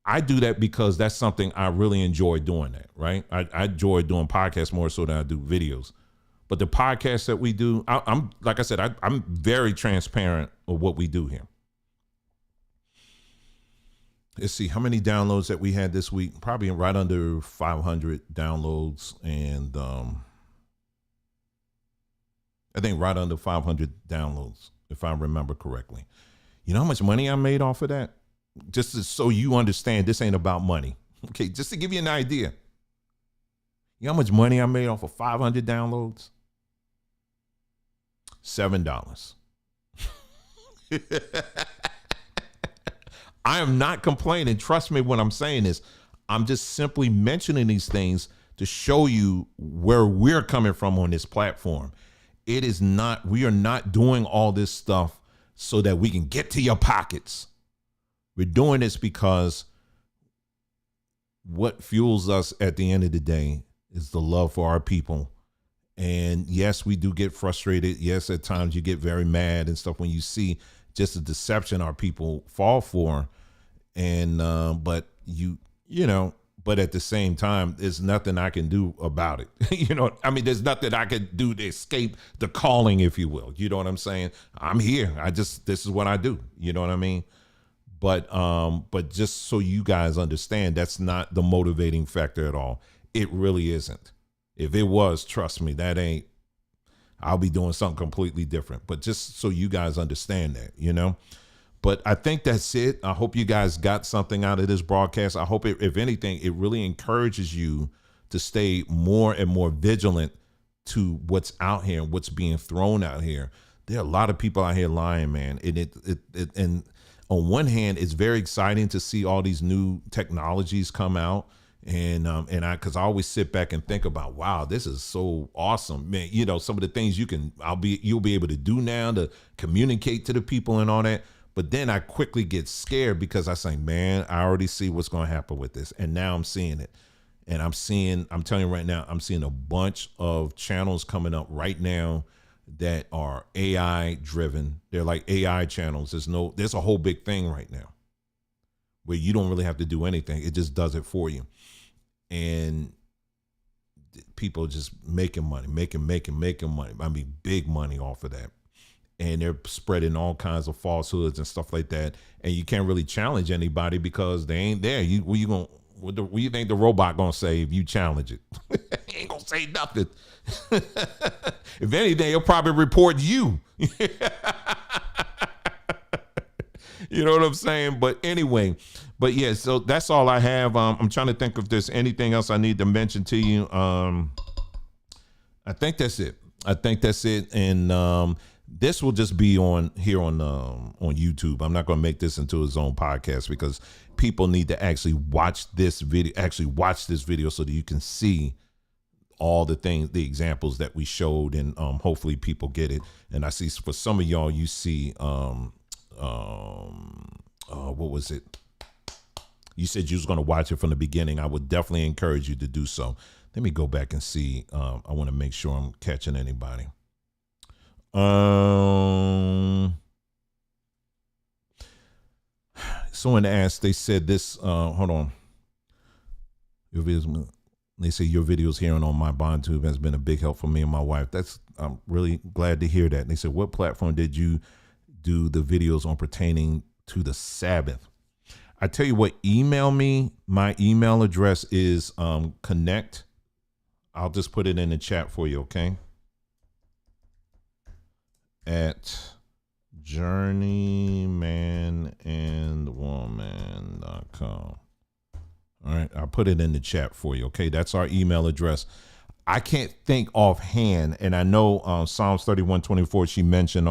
I do that because that's something I really enjoy doing that, right? I enjoy doing podcasts more so than I do videos. But the podcast that we do, I'm like I said, I'm very transparent of what we do here. Let's see how many downloads that we had this week. Probably right under 500 downloads, and I think right under 500 downloads, if I remember correctly. You know how much money I made off of that? Just so you understand, this ain't about money. Okay, just to give you an idea. You know how much money I made off of 500 downloads? $7. I am not complaining. Trust me when I'm saying this. I'm just simply mentioning these things to show you where we're coming from on this platform. It is not, we are not doing all this stuff so that we can get to your pockets. We're doing this because what fuels us at the end of the day is the love for our people. And yes, we do get frustrated. Yes, at times you get very mad and stuff when you see just the deception our people fall for. And but but at the same time, there's nothing I can do about it. There's nothing I can do to escape the calling, if you will. You know what I'm saying? I'm here. This is what I do. You know what I mean? But just so you guys understand, that's not the motivating factor at all. It really isn't. If it was, trust me, I'll be doing something completely different. But just so you guys understand that, But I think that's it. I hope you guys got something out of this broadcast. I hope, if anything, it really encourages you to stay more and more vigilant to what's out here and what's being thrown out here. There are a lot of people out here lying, man. And on one hand, it's very exciting to see all these new technologies come out. Because I always sit back and think about, wow, this is so awesome, man. Some of the things you'll be able to do now to communicate to the people and all that. But then I quickly get scared because I say, man, I already see what's going to happen with this. And now I'm seeing it. And I'm telling you right now, I'm seeing a bunch of channels coming up right now that are AI driven. They're like AI channels. There's a whole big thing right now where you don't really have to do anything. It just does it for you. And people just making money, making money. I mean, big money off of that. And they're spreading all kinds of falsehoods and stuff like that. And you can't really challenge anybody because they ain't there. What do you think the robot gonna say if you challenge it? He ain't gonna won't say nothing. If anything, he'll probably report you. You know what I'm saying? But anyway, but yeah, so that's all I have. I'm trying to think if there's anything else I need to mention to you. I think that's it. And this will just be on YouTube. I'm not going to make this into its own podcast because people need to actually watch this video so that you can see all the things, the examples that we showed, and hopefully people get it. And I see for some of y'all, you see, what was it? You said you was going to watch it from the beginning. I would definitely encourage you to do so. Let me go back and see. I want to make sure I'm catching anybody. Someone asked, they said this, hold on. They say your videos here and on my BondTube has been a big help for me and my wife. I'm really glad to hear that. And they said, what platform did you do the videos on pertaining to the Sabbath? I tell you what, email me. My email address is connect. I'll just put it in the chat for you, okay? At journeymanandwoman.com. All right, I'll put it in the chat for you, okay? That's our email address. I can't think offhand, and I know Psalms 31:24, she mentioned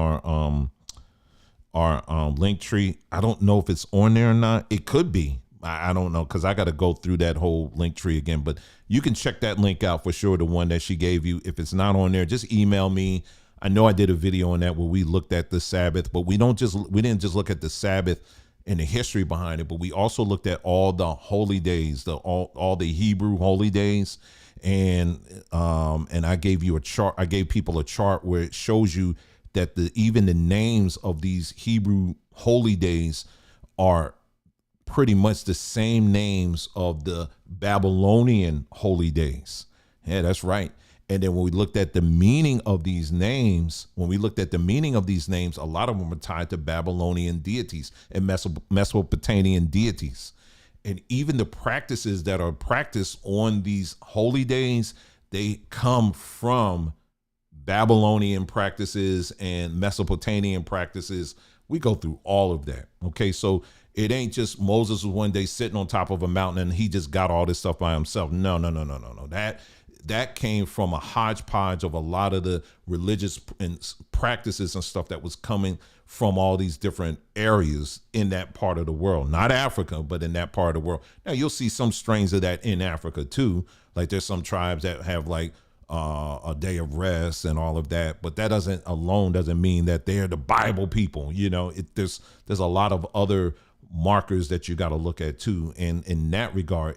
our link tree. I don't know if it's on there or not. It could be. I don't know, because I got to go through that whole link tree again. But you can check that link out for sure, the one that she gave you. If it's not on there, just email me. I know I did a video on that where we looked at the Sabbath, but we didn't just look at the Sabbath and the history behind it, but we also looked at all the holy days, all the Hebrew holy days. And I gave you a chart. I gave people a chart where it shows you that even the names of these Hebrew holy days are pretty much the same names of the Babylonian holy days. Yeah, that's right. And then when we looked at the meaning of these names, a lot of them are tied to Babylonian deities and Mesopotamian deities. And even the practices that are practiced on these holy days, they come from Babylonian practices and Mesopotamian practices. We go through all of that. Okay, so it ain't just Moses was one day sitting on top of a mountain and he just got all this stuff by himself. No. That came from a hodgepodge of a lot of the religious practices and stuff that was coming from all these different areas in that part of the world. Not Africa, but in that part of the world. Now, you'll see some strains of that in Africa too. Like there's some tribes that have like a day of rest and all of that. But that doesn't mean that they're the Bible people. You know, there's a lot of other markers that you got to look at too. And in that regard,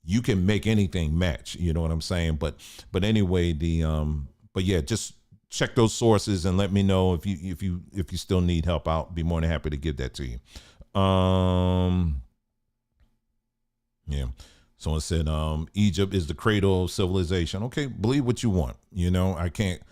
you can make anything match, you know what I'm saying? But anyway, but yeah, just check those sources and let me know if you still need help out. Be more than happy to give that to you. Yeah. Someone said, Egypt is the cradle of civilization. Okay, believe what you want. You know, I can't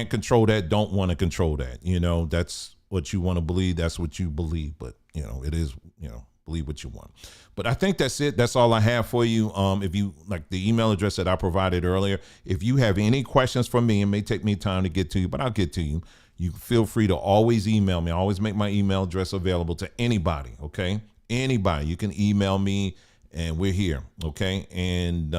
control that. Don't want to control that. You know, that's what you want to believe. That's what you believe. But you know, it is, you know, believe what you want. But I think that's it. That's all I have for you. If you like the email address that I provided earlier, if you have any questions for me, it may take me time to get to you, but I'll get to you. You feel free to always email me. I always make my email address available to anybody. Okay. Anybody, you can email me and we're here. Okay. And,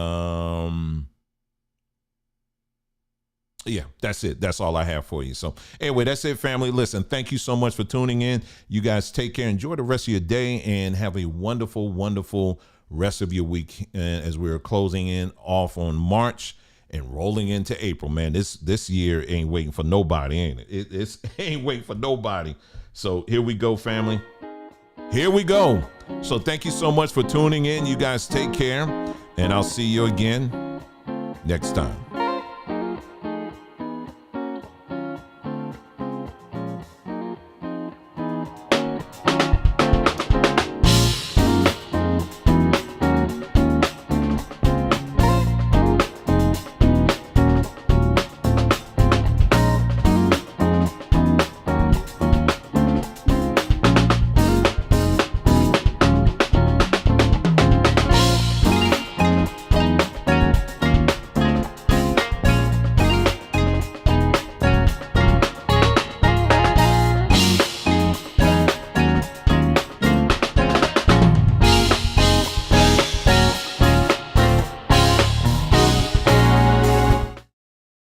yeah, that's it. That's all I have for you. So anyway, that's it, family. Listen, thank you so much for tuning in. You guys take care. Enjoy the rest of your day and have a wonderful, wonderful rest of your week as we're closing in off on March and rolling into April. Man, this year ain't waiting for nobody, ain't it? It's ain't waiting for nobody. So here we go, family. Here we go. So thank you so much for tuning in. You guys take care, and I'll see you again next time.